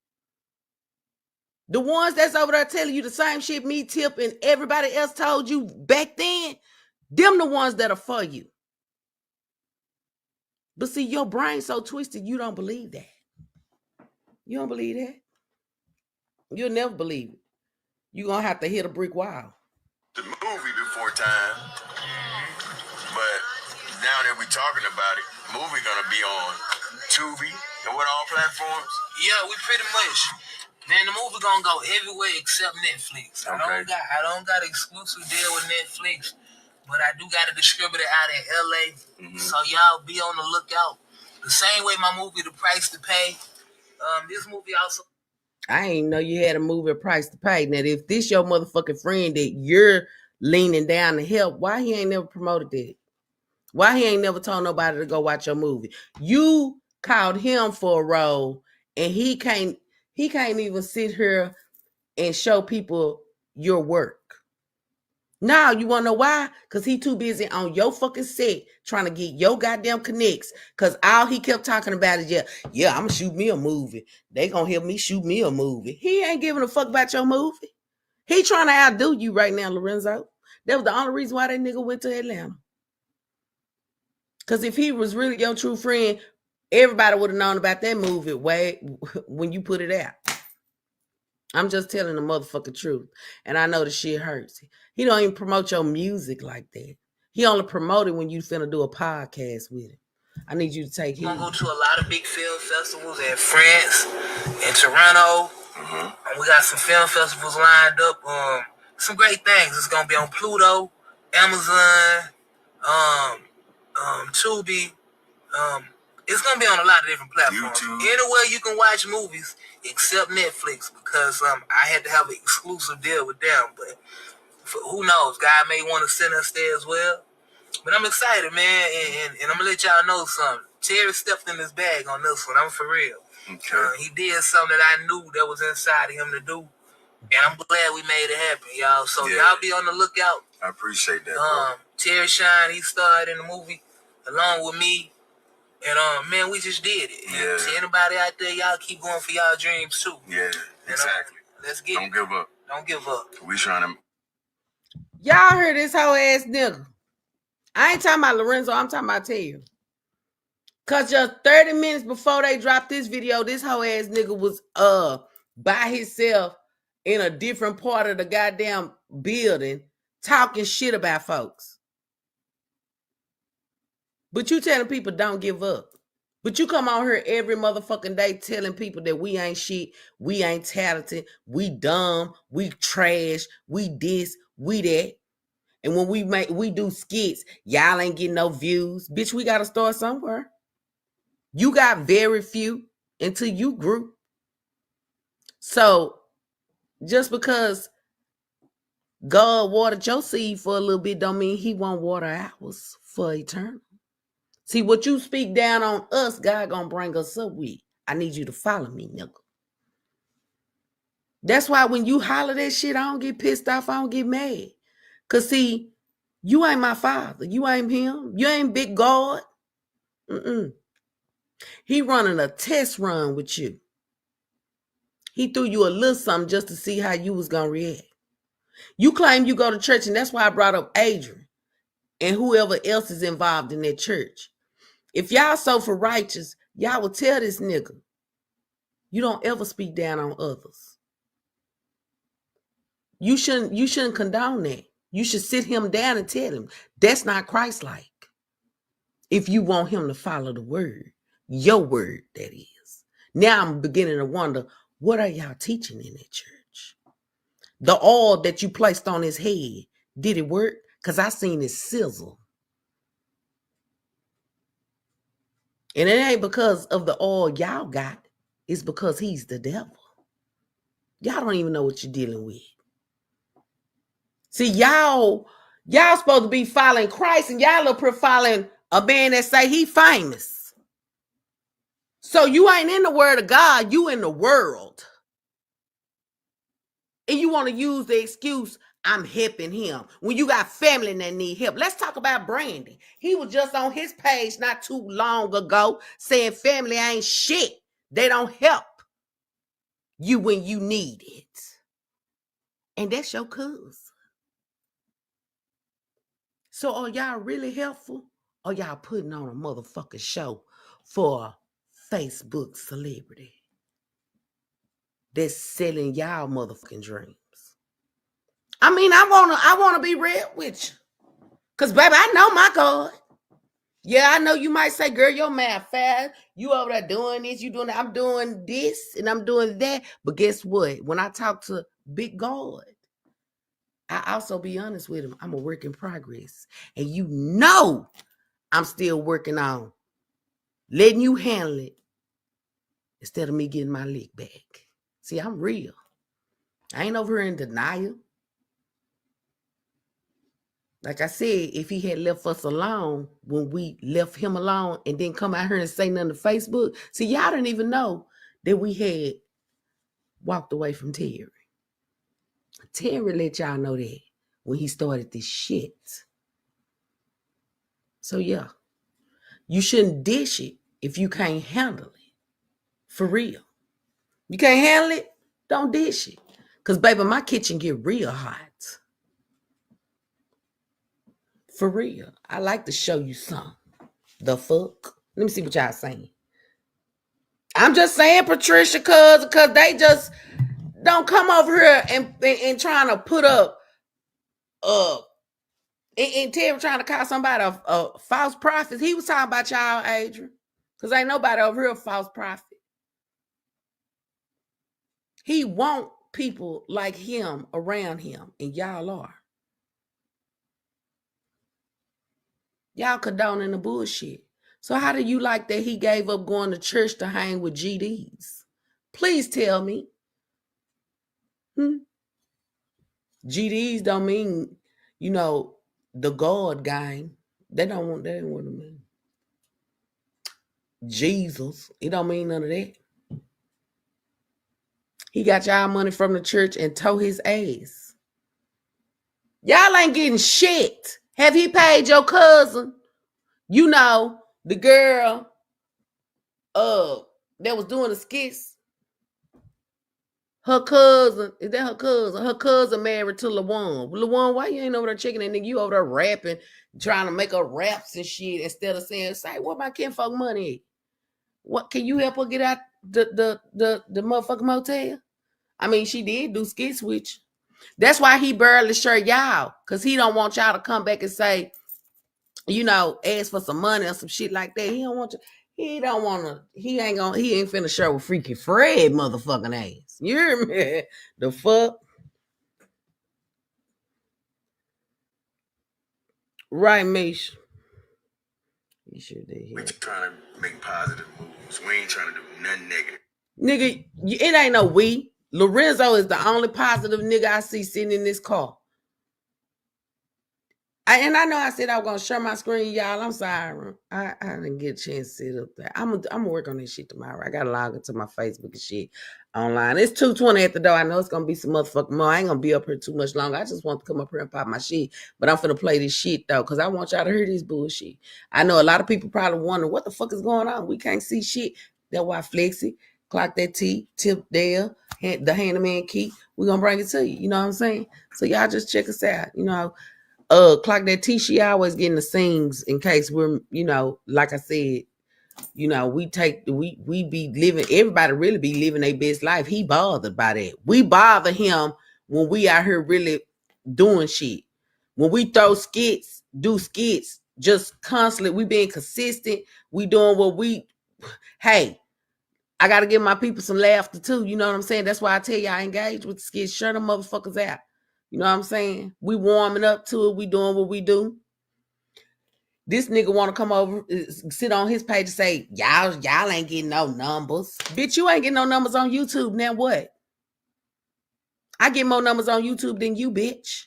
The ones that's over there telling you the same shit me, Tip, and everybody else told you back then, them the ones that are for you. But see, your brain's so twisted, you don't believe that. You don't believe that? You'll never believe it. You're going to have to hit a brick wall. The movie before time, but now that we're talking about it, movie going to be on Tubi and what all platforms? Yeah, we pretty much. Man, the movie going to go everywhere except Netflix. Okay. I don't got an exclusive deal with Netflix. But I do got a distributor out in LA, so y'all be on the lookout. The same way my movie, The Price to Pay. This movie also. I ain't know you had a movie, A Price to Pay. Now, if this your motherfucking friend that you're leaning down to help, why he ain't never promoted that? Why he ain't never told nobody to go watch your movie? You called him for a role, and he can't even sit here and show people your work. Now, you want to know why? Because he too busy on your fucking set trying to get your goddamn connects. Because all he kept talking about is, yeah, I'm going to shoot me a movie. They going to help me shoot me a movie. He ain't giving a fuck about your movie. He trying to outdo you right now, Lorenzo. That was the only reason why that nigga went to Atlanta. Because if he was really your true friend, everybody would have known about that movie when you put it out. I'm just telling the motherfucking truth. And I know the shit hurts. He don't even promote your music like that. He only promote it when you finna do a podcast with him. I need you to take heed. We're going to go to a lot of big film festivals in France, in Toronto. And we got some film festivals lined up. Some great things. It's going to be on Pluto, Amazon, Tubi. It's going to be on a lot of different platforms. YouTube. Anywhere you can watch movies except Netflix, because I had to have an exclusive deal with them. But who knows? God may want to send us there as well. But I'm excited, man, and I'm going to let y'all know something. Terry stepped in his bag on this one. I'm for real. Okay. He did something that I knew that was inside of him to do. And I'm glad we made it happen, y'all. So y'all be on the lookout. I appreciate that, bro. Terry Shine, he starred in the movie along with me. And man, we just did it. Yeah. And to anybody out there, y'all keep going for y'all dreams too. Yeah, exactly. Let's get Don't give up. Don't give up. We trying to. Y'all heard this whole ass nigga. I ain't talking about Lorenzo, I'm talking about Terry. Cause just 30 minutes before they dropped this video, this whole ass nigga was by himself in a different part of the goddamn building talking shit about folks. But you telling people don't give up. But you come on here every motherfucking day telling people that we ain't shit, we ain't talented, we dumb, we trash, we this, we that. And when we do skits, y'all ain't getting no views. Bitch, we gotta start somewhere. You got very few until you grew. So just because God watered your seed for a little bit don't mean he won't water ours for eternal. See, what you speak down on us, God gonna bring us up with. I need you to follow me, nigga. That's why when you holler that shit, I don't get pissed off. I don't get mad. Because, see, you ain't my father. You ain't him. You ain't big God. He running a test run with you. He threw you a little something just to see how you was going to react. You claim you go to church, and that's why I brought up Adrian and whoever else is involved in that church. If y'all so for righteous, y'all will tell this nigga, you don't ever speak down on others. You shouldn't condone that. You should sit him down and tell him that's not Christ-like. If you want him to follow the word, your word, that is. Now I'm beginning to wonder, what are y'all teaching in that church? The oil that you placed on his head, did it work? Because I seen it sizzle. And it ain't because of the oil y'all got. It's because he's the devil. Y'all don't even know what you're dealing with. See, y'all supposed to be following Christ, and y'all up here following a man that say he famous. So you ain't in the word of God, you in the world. And you want to use the excuse, I'm helping him, when you got family that need help. Let's talk about Brandon. He was just on his page not too long ago saying family ain't shit. They don't help you when you need it. And that's your cuz. So are y'all really helpful? Or y'all putting on a motherfucking show for a Facebook celebrity that's selling y'all motherfucking dreams? I mean, I wanna be real with you. Cause baby, I know my God. Yeah, I know you might say, girl, your math fast. You over there doing this, you doing that. I'm doing this and I'm doing that. But guess what? When I talk to big God, I also be honest with him. I'm a work in progress. And you know I'm still working on letting you handle it instead of me getting my lick back. See, I'm real. I ain't over here in denial. Like I said, if he had left us alone when we left him alone and then come out here and say nothing to Facebook, see, y'all didn't even know that we had walked away from Terry. Terry let y'all know that when he started this shit. So yeah, you shouldn't dish it if you can't handle it. For real. You can't handle it, don't dish it. Because baby, my kitchen get real hot. For real. I like to show you something. The fuck? Let me see what y'all saying. I'm just saying, Patricia, cause they just don't come over here and trying to put up and Terry trying to call somebody a false prophet. He was talking about y'all, Adrian. Cause ain't nobody over here a false prophet. He want people like him around him, and y'all are. Y'all condoning the bullshit. So how do you like that he gave up going to church to hang with GDs? Please tell me. GDs don't mean, the God gang. They don't want that. What it mean? Jesus. It don't mean none of that. He got y'all money from the church and tore his ass. Y'all ain't getting shit. Have he paid your cousin? You know, the girl that was doing the skits. Her cousin, is that her cousin? Her cousin married to LaJuan. LaJuan, why you ain't over there checking that nigga? You over there rapping, trying to make her raps and shit instead of saying, say, what my kinfolk money? What can you help her get out the motherfucking motel? I mean, she did do skits with you. That's why he barely share y'all, because he don't want y'all to come back and say, you know, ask for some money or some shit like that. He don't want you. He don't want to. He ain't finna share with Freaky Fred motherfucking ass. You hear me? The fuck? Right, Mish? You sure did. We're trying to make positive moves. We ain't trying to do nothing negative. Nigga, it ain't no we. Lorenzo is the only positive nigga I see sitting in this car. And I know I said I was gonna share my screen, y'all. I'm sorry. I didn't get a chance to sit up there. I'm gonna work on this shit tomorrow. I gotta log into my Facebook and shit online. It's 2:20 at the door. I know it's gonna be some motherfucking more. I ain't gonna be up here too much longer. I just want to come up here and pop my shit. But I'm finna play this shit though, because I want y'all to hear this bullshit. I know a lot of people probably wondering what the fuck is going on. We can't see shit. That's why Flexi, Clock That T, Tip Dale, the Handyman Key. We're gonna bring it to you. You know what I'm saying? So y'all just check us out. You know. Clock That T, she always getting the sings in case we're, you know, like I said, you know, we be living, everybody really be living their best life. He bothered by that. We bother him when we out here really doing shit. When we throw skits, do skits, just constantly, we being consistent. We doing what we, hey, I got to give my people some laughter too. You know what I'm saying? That's why I tell y'all, engage with the skits. Shut them motherfuckers out. You know what I'm saying? We warming up to it. We doing what we do. This nigga want to come over, sit on his page and say, y'all ain't getting no numbers. Bitch, you ain't getting no numbers on YouTube. Now what? I get more numbers on YouTube than you, bitch.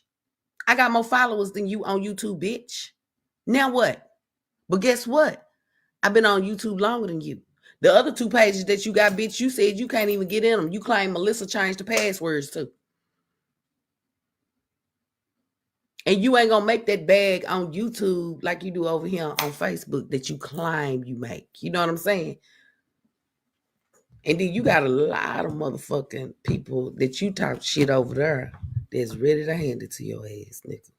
I got more followers than you on YouTube, bitch. Now what? But guess what? I've been on YouTube longer than you. The other two pages that you got, bitch, you said you can't even get in them. You claim Melissa changed the passwords too. And you ain't gonna make that bag on YouTube like you do over here on Facebook that you claim you make. You know what I'm saying? And then you got a lot of motherfucking people that you talk shit over there that's ready to hand it to your ass, nigga.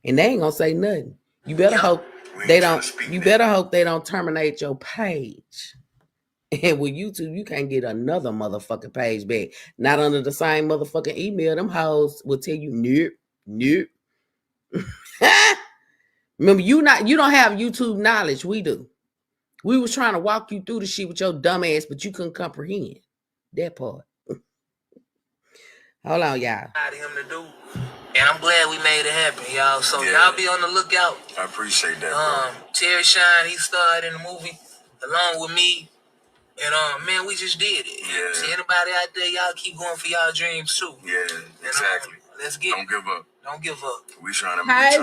And they ain't gonna say nothing. You better hope they don't. You better hope they don't terminate your page. And with YouTube, you can't get another motherfucking page back. Not under the same motherfucking email. Them hoes will tell you nope. Remember, you don't have YouTube knowledge. We do. We was trying to walk you through the shit with your dumb ass, but you couldn't comprehend that part. Hold on, y'all. Him to do, and I'm glad we made it happen, y'all. So y'all be on the lookout. I appreciate that, bro. Terry Shine, he starred in the movie along with me. And man, we just did it. Yeah. See, anybody out there, y'all keep going for y'all dreams too. Yeah, exactly. Let's get Don't give up. Don't give up. We trying to make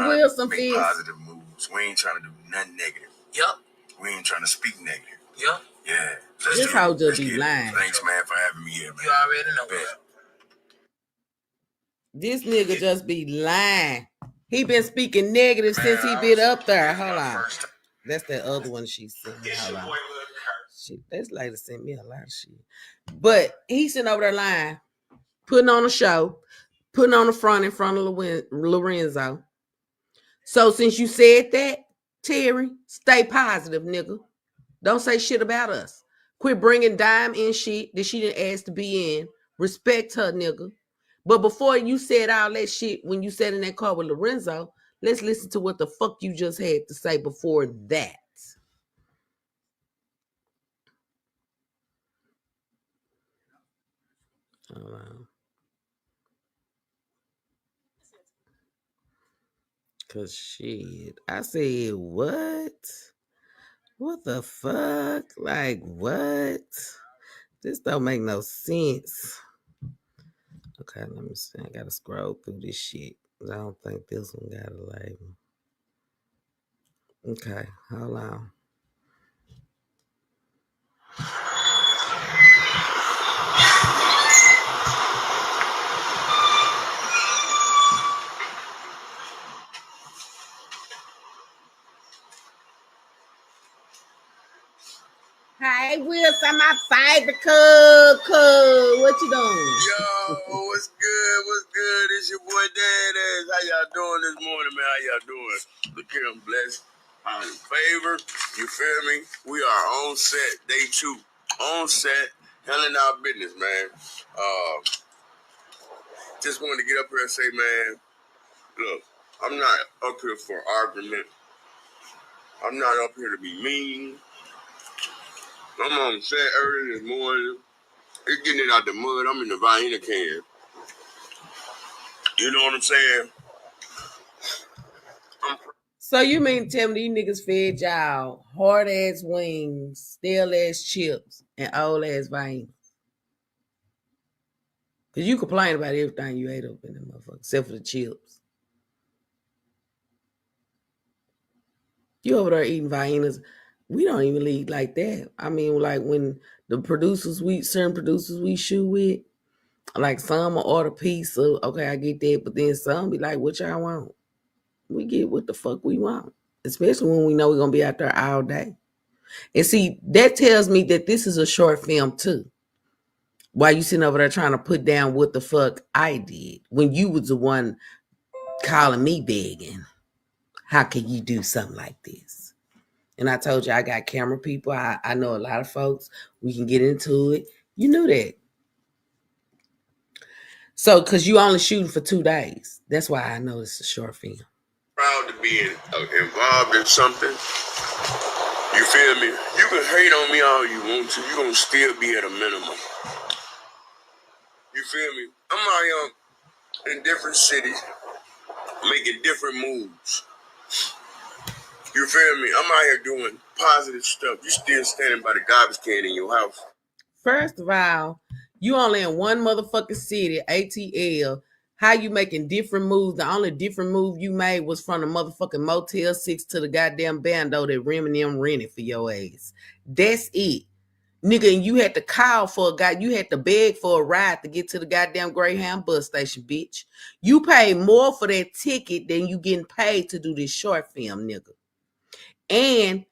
positive moves. We ain't trying to do nothing negative. Yup. We ain't trying to speak negative. Yup. Yeah. This hoe just be lying. Thanks, man, for having me here, man. You already know that. This nigga just be lying. He been speaking negative since he been up there. Hold on. That's that other one she sent me. Hold on. Shit, this lady sent me a lot of shit. But he's sitting over there lying, putting on a show, putting on the front in front of Lorenzo. So since you said that, Terry, stay positive, nigga. Don't say shit about us. Quit bringing Dime in shit that she didn't ask to be in. Respect her, nigga. But before you said all that shit, when you sat in that car with Lorenzo, let's listen to what the fuck you just had to say before that. Hold on. Cause shit, I said, what? What the fuck? Like, what? This don't make no sense. Okay, let me see. I gotta scroll through this shit. I don't think this one got a label. Okay, hold on. What's up, my favorite cuz? What you doing? Yo, what's good? What's good? It's your boy Dad. How y'all doing this morning, man? How y'all doing? Look here, I'm blessed. I'm in favor. You feel me? We are on set, day 2. On set, handling our business, man. Just wanted to get up here and say, man, look, I'm not up here for argument. I'm not up here to be mean. I'm on set early this morning. It's getting it out the mud. I'm in the Vienna can. You know what I'm saying? So you mean to tell me these niggas fed y'all hard ass wings, stale ass chips, and old ass veins? Because you complain about everything you ate up in the motherfucker, except for the chips. You over there eating Viennas. We don't even eat like that. I mean, like when the certain producers we shoot with, like some will order pizza. Okay, I get that. But then some be like, what y'all want? We get what the fuck we want. Especially when we know we're going to be out there all day. And see, that tells me that this is a short film too. While you sitting over there trying to put down what the fuck I did when you was the one calling me begging. How can you do something like this? And I told you I got camera people. I know a lot of folks. We can get into it. You knew that. So, because you only shooting for 2 days. That's why I know it's a short film. Proud to be involved in something. You feel me? You can hate on me all you want to. You're going to still be at a minimum. You feel me? I'm out here in different cities making different moves. You feel me? I'm out here doing positive stuff. You still standing by the garbage can in your house. First of all, you only in one motherfucking city, ATL. How you making different moves? The only different move you made was from the motherfucking Motel 6 to the goddamn bando that Rem and them rented for your ass. That's it. Nigga, and you had to call for a guy. You had to beg for a ride to get to the goddamn Greyhound bus station, bitch. You paid more for that ticket than you getting paid to do this short film, nigga. And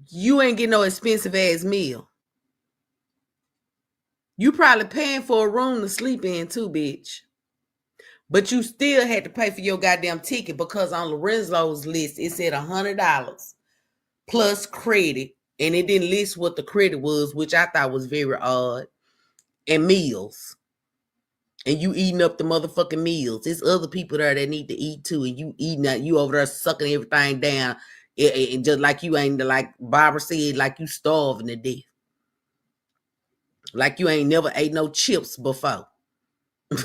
you ain't getting no expensive ass meal. You probably paying for a room to sleep in too, bitch. But you still had to pay for your goddamn ticket because on Lorenzo's list, it said $100 plus credit. And it didn't list what the credit was, which I thought was very odd. And meals. And you eating up the motherfucking meals. There's other people there that need to eat too. And you eating that, you over there sucking everything down. And just like you ain't, like Barbara said, like you starving to death. Like you ain't never ate no chips before. Like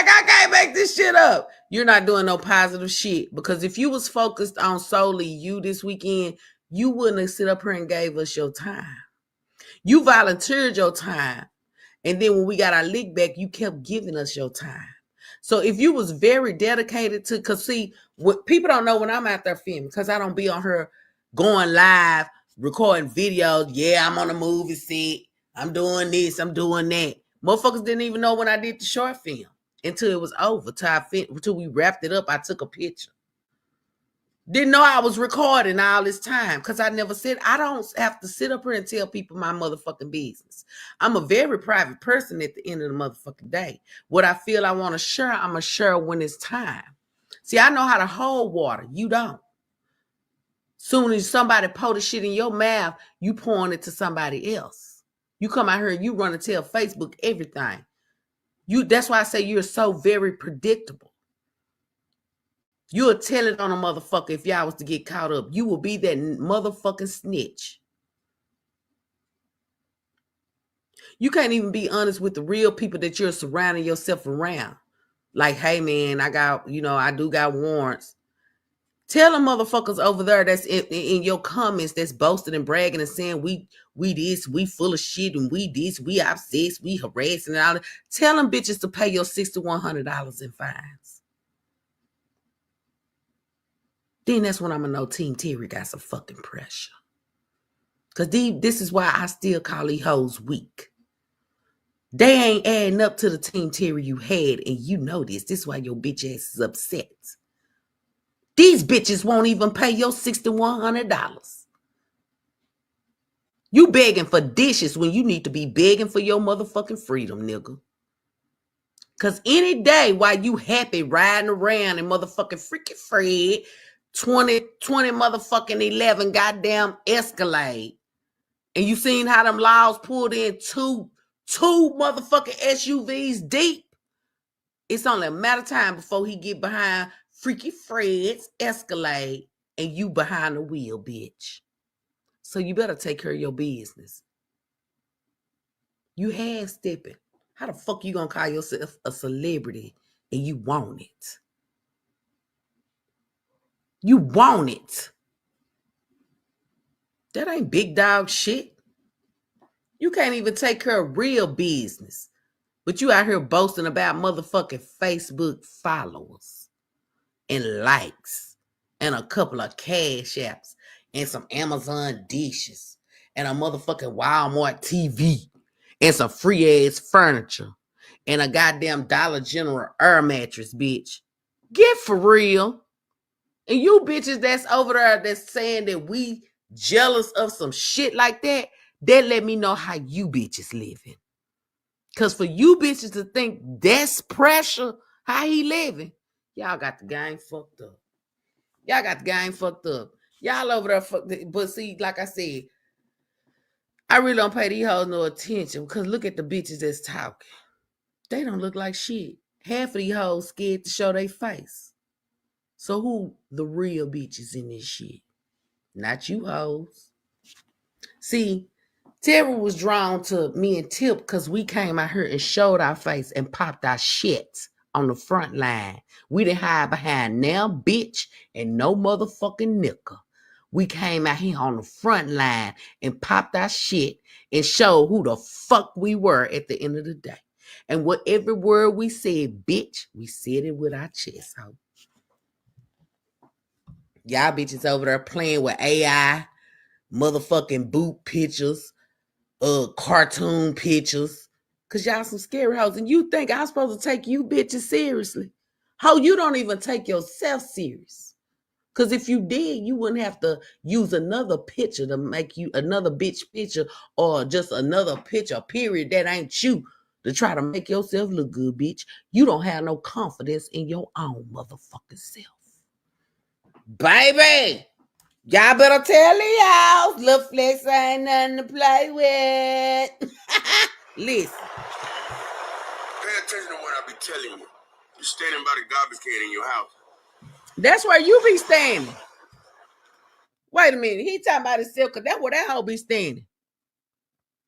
I can't make this shit up. You're not doing no positive shit. Because if you was focused on solely you this weekend, you wouldn't have sit up here and gave us your time. You volunteered your time. And then when we got our lick back, you kept giving us your time. So if you was very dedicated to, because see, what people don't know when I'm out there filming, because I don't be on her going live, recording videos. Yeah, I'm on a movie set. I'm doing this. I'm doing that. Motherfuckers didn't even know when I did the short film until it was over. Until we wrapped it up, I took a picture. Didn't know I was recording all this time because I never said, I don't have to sit up here and tell people my motherfucking business. I'm a very private person at the end of the motherfucking day. What I feel I want to share, I'm going to share when it's time. See, I know how to hold water. You don't. Soon as somebody pour the shit in your mouth, you pouring it to somebody else. You come out here and you run and tell Facebook everything. That's why I say you're so very predictable. You'll tell it on a motherfucker if y'all was to get caught up. You will be that motherfucking snitch. You can't even be honest with the real people that you're surrounding yourself around. Like, hey man, I do got warrants. Tell them motherfuckers over there that's in your comments that's boasting and bragging and saying we this, we full of shit, and we this, we obsessed, we harassing and all that. Tell them bitches to pay your $6,100 in fines. Then that's when I'm going to know Team Terry got some fucking pressure. Because this is why I still call these hoes weak. They ain't adding up to the Team Terry you had, and you know this. This is why your bitch ass is upset. These bitches won't even pay your $6,100. You begging for dishes when you need to be begging for your motherfucking freedom, nigga. Cause any day while you happy riding around in motherfucking freaking Fred 20 motherfucking 11 goddamn Escalade, and you seen how them laws pulled in two motherfucking SUVs deep, it's only a matter of time before he get behind Freaky Fred's Escalade and you behind the wheel, bitch. So you better take care of your business. You half-stepping. How the fuck you gonna call yourself a celebrity and you want it? You want it. That ain't big dog shit. You can't even take care of real business. But you out here boasting about motherfucking Facebook followers and likes and a couple of cash apps and some Amazon dishes and a motherfucking Walmart TV and some free ass furniture and a goddamn Dollar General air mattress, bitch. Get for real. And you bitches that's over there that's saying that we jealous of some shit like that, that let me know how you bitches living. Because for you bitches to think that's pressure, how he living, y'all got the game fucked up. Y'all got the game fucked up. Y'all over there, but see, like I said, I really don't pay these hoes no attention because look at the bitches that's talking. They don't look like shit. Half of these hoes scared to show their face. So who the real bitches in this shit? Not you hoes. See, Terry was drawn to me and Tip because we came out here and showed our face and popped our shit on the front line. We didn't hide behind now bitch and no motherfucking nigga. We came out here on the front line and popped our shit and showed who the fuck we were at the end of the day. And what every word we said, bitch, we said it with our chest out. Y'all bitches over there playing with AI, motherfucking boot pictures, cartoon pictures, cause y'all some scary hoes, and you think I'm supposed to take you bitches seriously? How you don't even take yourself serious? Cause if you did, you wouldn't have to use another picture to make you another bitch picture or just another picture, period, that ain't you to try to make yourself look good, bitch. You don't have no confidence in your own motherfucking self. Baby, y'all better tell y'all, Lil Flex ain't nothing to play with. Listen. Pay attention to what I be telling you. You're standing by the garbage can in your house. That's where you be standing. Wait a minute. He talking about himself because that's where that hoe be standing.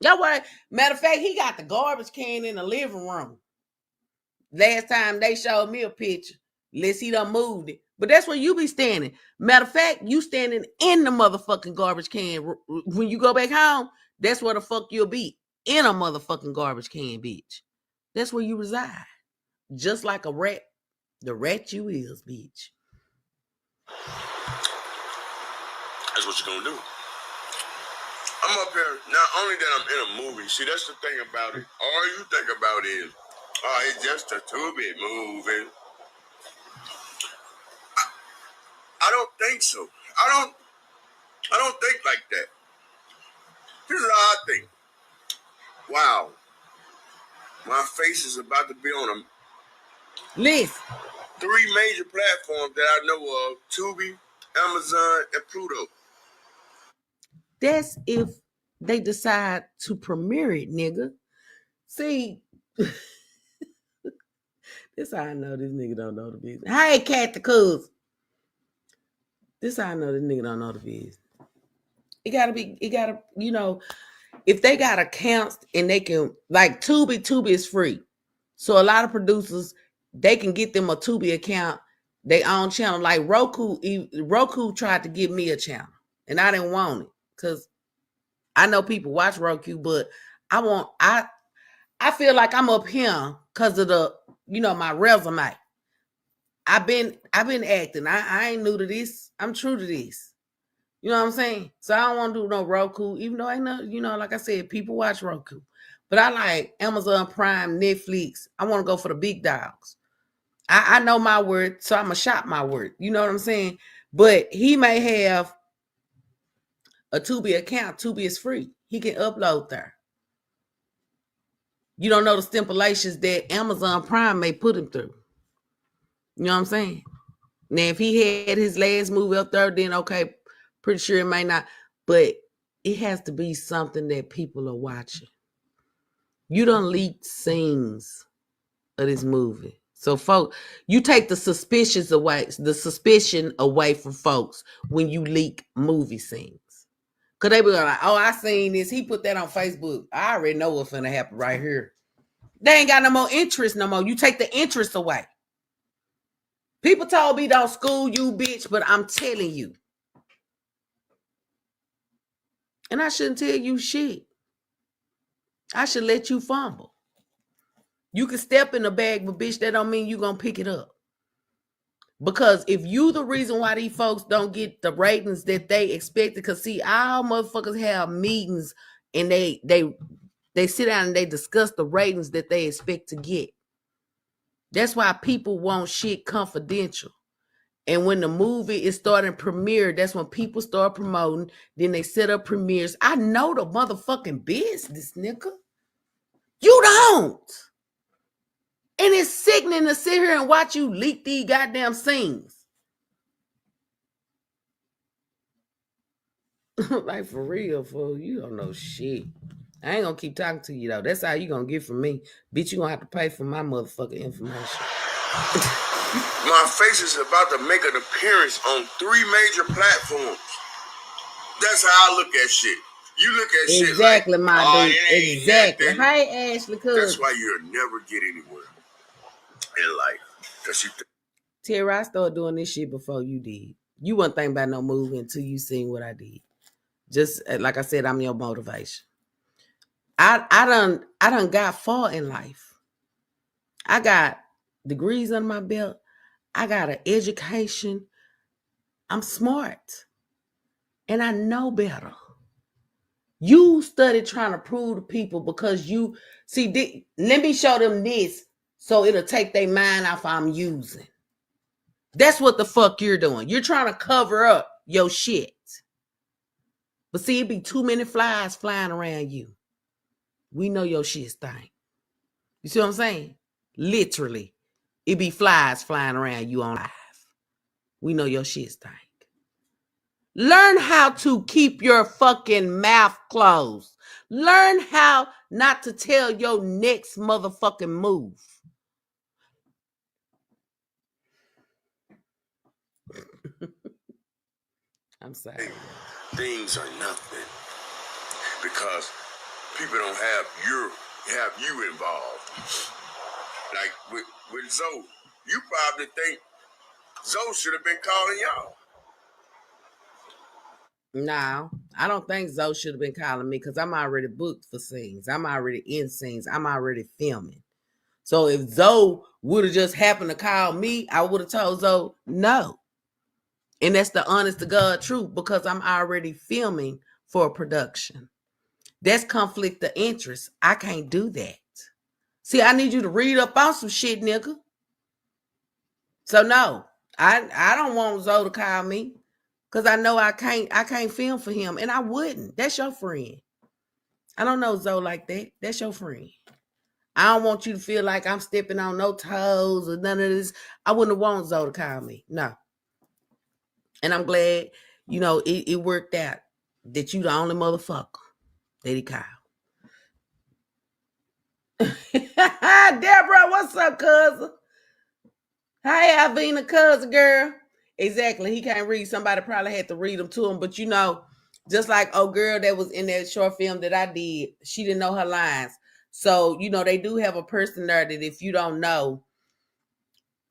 That's why, matter of fact, he got the garbage can in the living room. Last time they showed me a picture. Unless he done moved it. But that's where you be standing. Matter of fact, you standing in the motherfucking garbage can. When you go back home, that's where the fuck you'll be. In a motherfucking garbage can, bitch. That's where you reside. Just like a rat. The rat you is, bitch. That's what you're gonna do. I'm up here, not only that I'm in a movie. See, that's the thing about it. All you think about is, oh, it's just a two-bit movie. I don't think so. I don't think like that. Here's what I think. Wow. My face is about to be on Listen. 3 major platforms that I know of: Tubi, Amazon, and Pluto. That's if they decide to premiere it, nigga. See, this how I know this nigga don't know the business. Hey, Cat the Cuz. This how I know this nigga don't know the business. It gotta, you know, if they got accounts and they can, like Tubi is free. So a lot of producers, they can get them a Tubi account, they own channel. Like Roku tried to give me a channel and I didn't want it because I know people watch Roku, but I feel like I'm up here because of the, you know, my resume. I've been acting. I ain't new to this. I'm true to this. You know what I'm saying? So I don't want to do no Roku, even though I know, you know, like I said, people watch Roku. But I like Amazon Prime, Netflix. I want to go for the big dogs. I know my word, so I'm going to shop my word. You know what I'm saying? But he may have a Tubi account. Tubi is free. he can upload there. You don't know the stipulations that Amazon Prime may put him through. You know what I'm saying? Now, if he had his last movie up there, then okay, pretty sure it might not. But it has to be something that people are watching. You done leaked scenes of this movie. So, folks, you take the suspicion away from folks when you leak movie scenes. Because they be like, oh, I seen this. He put that on Facebook. I already know what's going to happen right here. They ain't got no more interest no more. You take the interest away. People told me don't school you, bitch, but I'm telling you. And I shouldn't tell you shit. I should let you fumble. You can step in the bag, but bitch, that don't mean you gonna pick it up. Because if you the reason why these folks don't get the ratings that they expected, because see, our motherfuckers have meetings and they sit down and they discuss the ratings that they expect to get. That's why people want shit confidential. And when the movie is starting premiere, that's when people start promoting. Then they set up premieres. I know the motherfucking business, nigga. You don't. And it's sickening to sit here and watch you leak these goddamn scenes. Like, for real, fool. You don't know shit. I ain't gonna keep talking to you, though. That's how you gonna get from me. Bitch, you gonna have to pay for my motherfucking information. My face is about to make an appearance on 3 major platforms. That's how I look at shit. You look at shit exactly, like, my dude. Exactly. Hey, Ashley, cuz. That's why you'll never get anywhere in life. Because you Terry, I started doing this shit before you did. You wasn't thinking about no movie until you seen what I did. Just like I said, I'm your motivation. I done got far in life. I got degrees under my belt. I got an education. I'm smart. And I know better. You studied trying to prove to people because you see, let me show them this so it'll take their mind off I'm using. That's what the fuck you're doing. You're trying to cover up your shit. But see, it be too many flies flying around you. We know your shit stink. You see what I'm saying? Literally, it be flies flying around you on live. We know your shit stink. Learn how to keep your fucking mouth closed. Learn how not to tell your next motherfucking move. I'm sorry. Things are nothing because people don't have you involved. Like with Zoe, you probably think Zoe should have been calling y'all. No, I don't think Zoe should have been calling me because I'm already booked for scenes. I'm already in scenes. I'm already filming. So if Zoe would have just happened to call me, I would have told Zoe no. And that's the honest to God truth because I'm already filming for a production. That's conflict of interest. I can't do that. See, I need you to read up on some shit, nigga. So no, I don't want Zoe to call me because I know I can't film for him, and I wouldn't. That's your friend. I don't know Zoe like that. That's your friend. I don't want you to feel like I'm stepping on no toes or none of this. I wouldn't want Zoe to call me. No. And I'm glad, it worked out that you the only motherfucker that he called. Deborah, what's up, cousin? Hey, Avina, cousin girl. Exactly. He can't read. Somebody probably had to read them to him. But just like girl that was in that short film that I did, she didn't know her lines. So, they do have a person there that if you don't know,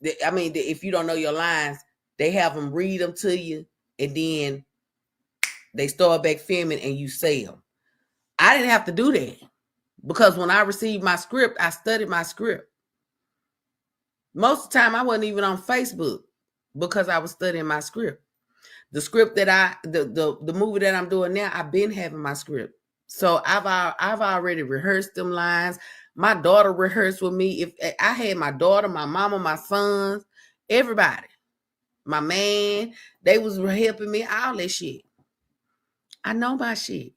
if you don't know your lines, they have them read them to you. And then they start back filming and you say them. I didn't have to do that because when I received my script, I studied my script. Most of the time, I wasn't even on Facebook because I was studying my script. The script that the movie that I'm doing now, I've been having my script. So I've already rehearsed them lines. My daughter rehearsed with me. If I had my daughter, my mama, my sons, everybody, my man, they was helping me, all that shit. I know my shit.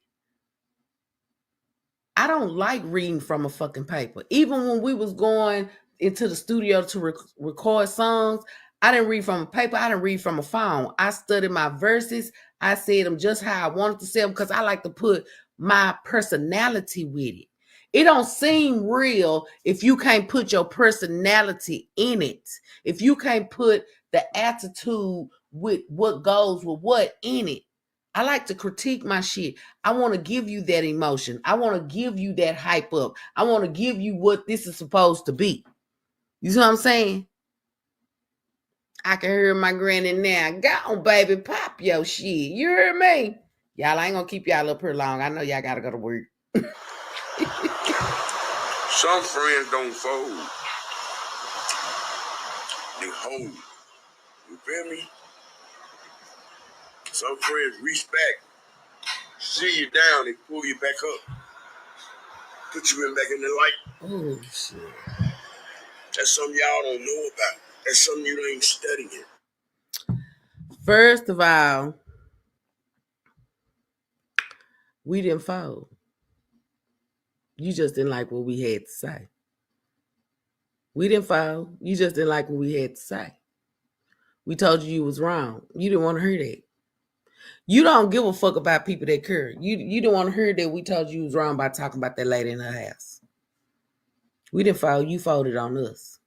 don't like reading from a fucking paper. Even when we was going into the studio to record songs, I didn't read from a paper. I didn't read from a phone. I studied my verses. I said them just how I wanted to say them because I like to put my personality with it. It don't seem real if you can't put your personality in it. If you can't put the attitude with what goes with what in it. I like to critique my shit. I want to give you that emotion. I want to give you that hype up. I want to give you what this is supposed to be. You see what I'm saying? I can hear my granny now. Go on, baby, pop your shit. You hear me? Y'all, I ain't gonna keep y'all up here long. I know y'all gotta go to work. Some friends don't fold. They hold. You feel me? Some friends reach back, see you down, and pull you back up. Put you back in the light. Oh, shit. That's something y'all don't know about. That's something you ain't studying. First of all, we didn't fold. You just didn't like what we had to say. We didn't fold. You just didn't like what we had to say. We told you was wrong. You didn't want to hear that. You don't give a fuck about people that care. You don't want to hear that we told you was wrong by talking about that lady in her house. We didn't fold. You folded on us.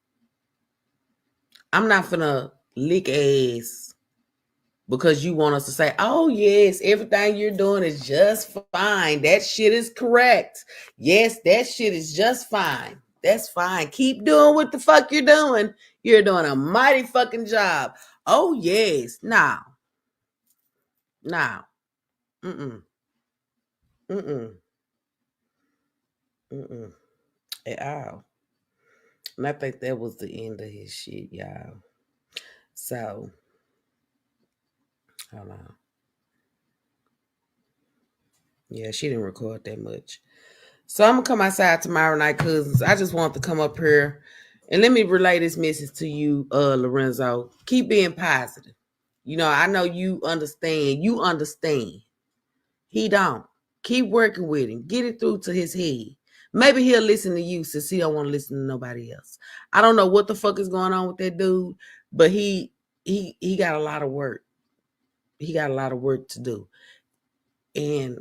I'm not finna lick ass because you want us to say, oh, yes, everything you're doing is just fine. That shit is correct. Yes, that shit is just fine. That's fine. Keep doing what the fuck you're doing. You're doing a mighty fucking job. Oh, yes. Now. Mm-mm. At all. And I think that was the end of his shit, y'all. So, hold on. Yeah, she didn't record that much. So I'm gonna come outside tomorrow night, cousins. I just want to come up here and let me relay this message to you, Lorenzo. Keep being positive. You know, I know you understand. You understand. He don't. Keep working with him. Get it through to his head. Maybe he'll listen to you since he don't want to listen to nobody else. I don't know what the fuck is going on with that dude, but he got a lot of work. He got a lot of work to do. And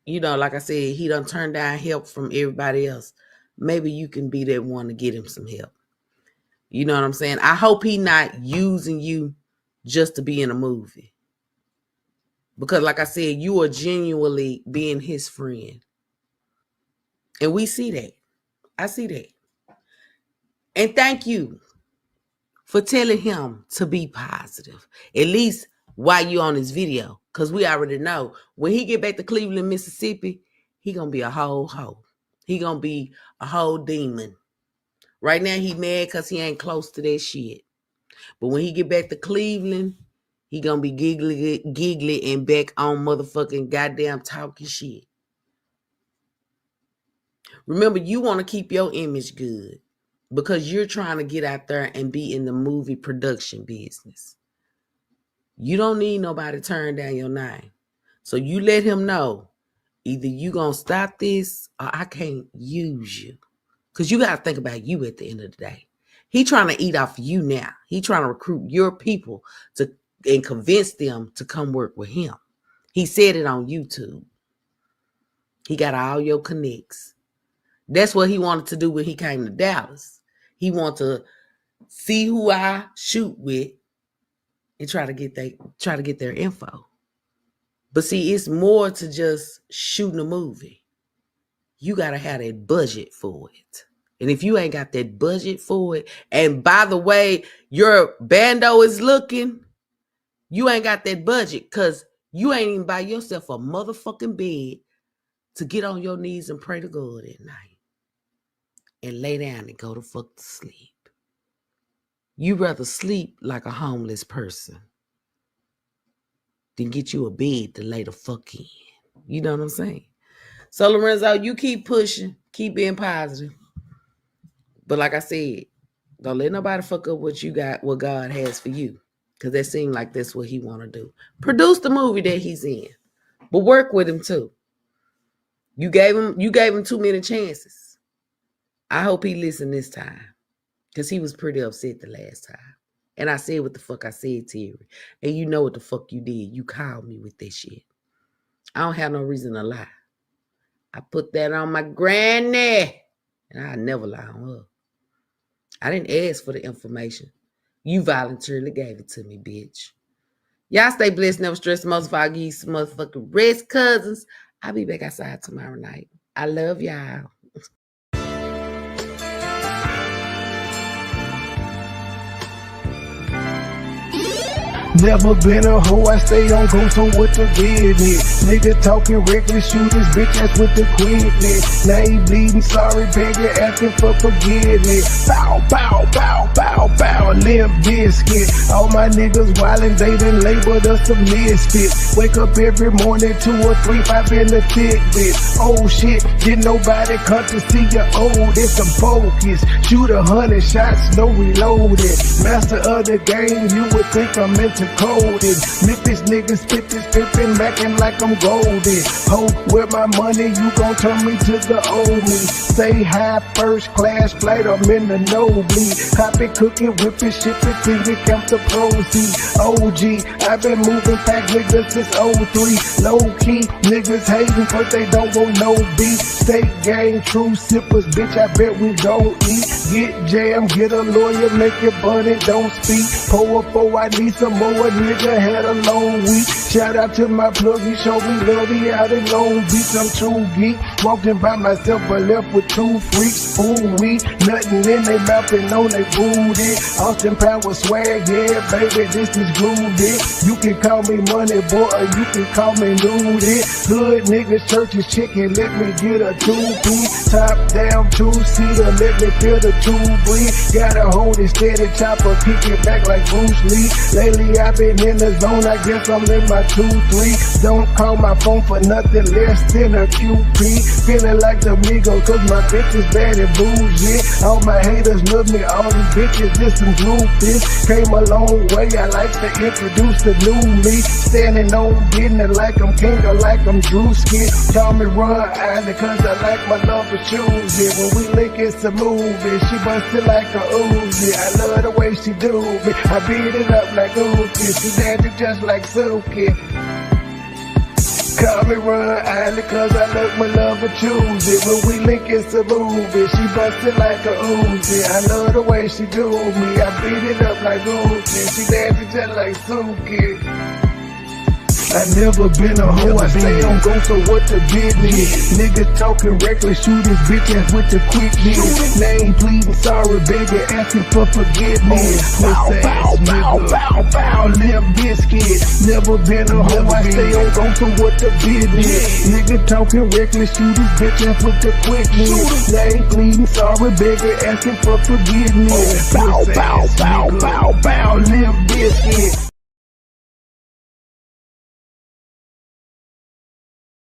you know, like I said, he done turned down help from everybody else. Maybe you can be that one to get him some help. You know what I'm saying? I hope he not using you just to be in a movie. Because like I said, you are genuinely being his friend. And we see that. I see that. And thank you for telling him to be positive. At least while you on this video. Because we already know when he get back to Cleveland, Mississippi, he going to be a whole hoe. He going to be a whole demon. Right now, he mad because he ain't close to that shit. But when he get back to Cleveland, he going to be giggly and back on motherfucking goddamn talking shit. Remember, you want to keep your image good because you're trying to get out there and be in the movie production business. You don't need nobody to turn down your name. So you let him know either you going to stop this or I can't use you. Because you got to think about you at the end of the day. He trying to eat off you now. He trying to recruit your people and convince them to come work with him. He said it on YouTube. He got all your connects. That's what he wanted to do when he came to Dallas. He wanted to see who I shoot with and try to get their info. But see, it's more to just shooting a movie. You got to have that budget for it. And if you ain't got that budget for it, and by the way, your bando is looking, you ain't got that budget because you ain't even buy yourself a motherfucking bed to get on your knees and pray to God at night and lay down and go to fuck to sleep. You rather sleep like a homeless person than get you a bed to lay the fuck in. You know what I'm saying? So Lorenzo, you keep pushing, keep being positive. But like I said, don't let nobody fuck up what you got, what God has for you. Because that seems like that's what he want to do. Produce the movie that he's in. But work with him too. You gave him too many chances. I hope he listened this time. Because he was pretty upset the last time. And I said what the fuck I said, Terry. And you know what the fuck you did. You called me with that shit. I don't have no reason to lie. I put that on my granny. And I never lie on her. I didn't ask for the information. You voluntarily gave it to me, bitch. Y'all stay blessed, never stress. Most of all, give you some motherfucking rest, cousins. I'll be back outside tomorrow night. I love y'all. Never been a hoe, I stay on go, so what the business? Nigga talking reckless, shoot his bitch ass with the quickness. Now he bleeding, sorry, begging, asking for forgiveness. Bow, bow, bow, bow, bow, limp biscuit. All my niggas wildin', they done labeled us some misfits. Wake up every morning, 2 or 3, 5 in the tidbit. Oh shit, didn't nobody come to see you old, it's some focus. Shoot 100 shots, no reloaded. Master of the game, you would think I'm into coded. Memphis niggas spit this pippin', mackin' like I'm golden. Ho, with my money, you gon' turn me to the old me. Say hi, first class flight, I'm in the nosebleed. Copy, cooking, whipping, shipping, till we count the proceeds. OG, I've been moving back niggas since 03. Low key, niggas hating, but they don't want no beef. State gang, true sippers, bitch, I bet we don't eat. Get jammed, get a lawyer, make it bunny, don't speak. Pour up, I need some more. A nigga had a long week. Shout out to my plug, he showed me love, he out in Long Beach. I'm true geek, walking by myself but left with 2 freaks. Ooh wee, nothing in they mouth and on they booty. Austin Power swag, yeah baby, this is groovy. You can call me Money Boy or you can call me Nudie. Hood niggas, churches, chicken, let me get a 2-piece. Top down, 2-seater, let me feel the 2 breathe. Gotta hold it steady, chopper, kick it back like Bruce Lee. Lately I've been in the zone, I guess I'm in my 2-3. Don't call my phone for nothing less than a QP. Feeling like the Migos, cause my bitch is bad and bougie. All my haters love me, all these bitches just some groupies. Came a long way, I like to introduce the new me. Standing on business like I'm king or like I'm Drewski. Call me Ron Island, cause I like my love for choosy. When we link it's a movie, she bustin' like a Uzi. I love the way she do me, I beat it up like Uzi. She dancing just like Suki. Call me Ron Island, cause I love my love for choosy. When we link it's a movie, she bustin' like a Uzi. I love the way she do me, I beat it up like Uzi. She dancing just like Suki. I never been a hoe, I stay on go, so what the business? Nigga talking reckless, shoot his bitch ass with the quickness. Name pleading, sorry, baby, asking for forgiveness. Bow, bow, bow, bow, bow, limp biscuit. Never been a hoe, I stay on go, so what the business? Nigga talking reckless, shoot his bitch ass with the quickness. Name pleading, sorry, baby, asking for forgiveness. Bow, bow, bow, bow, bow, limp biscuit.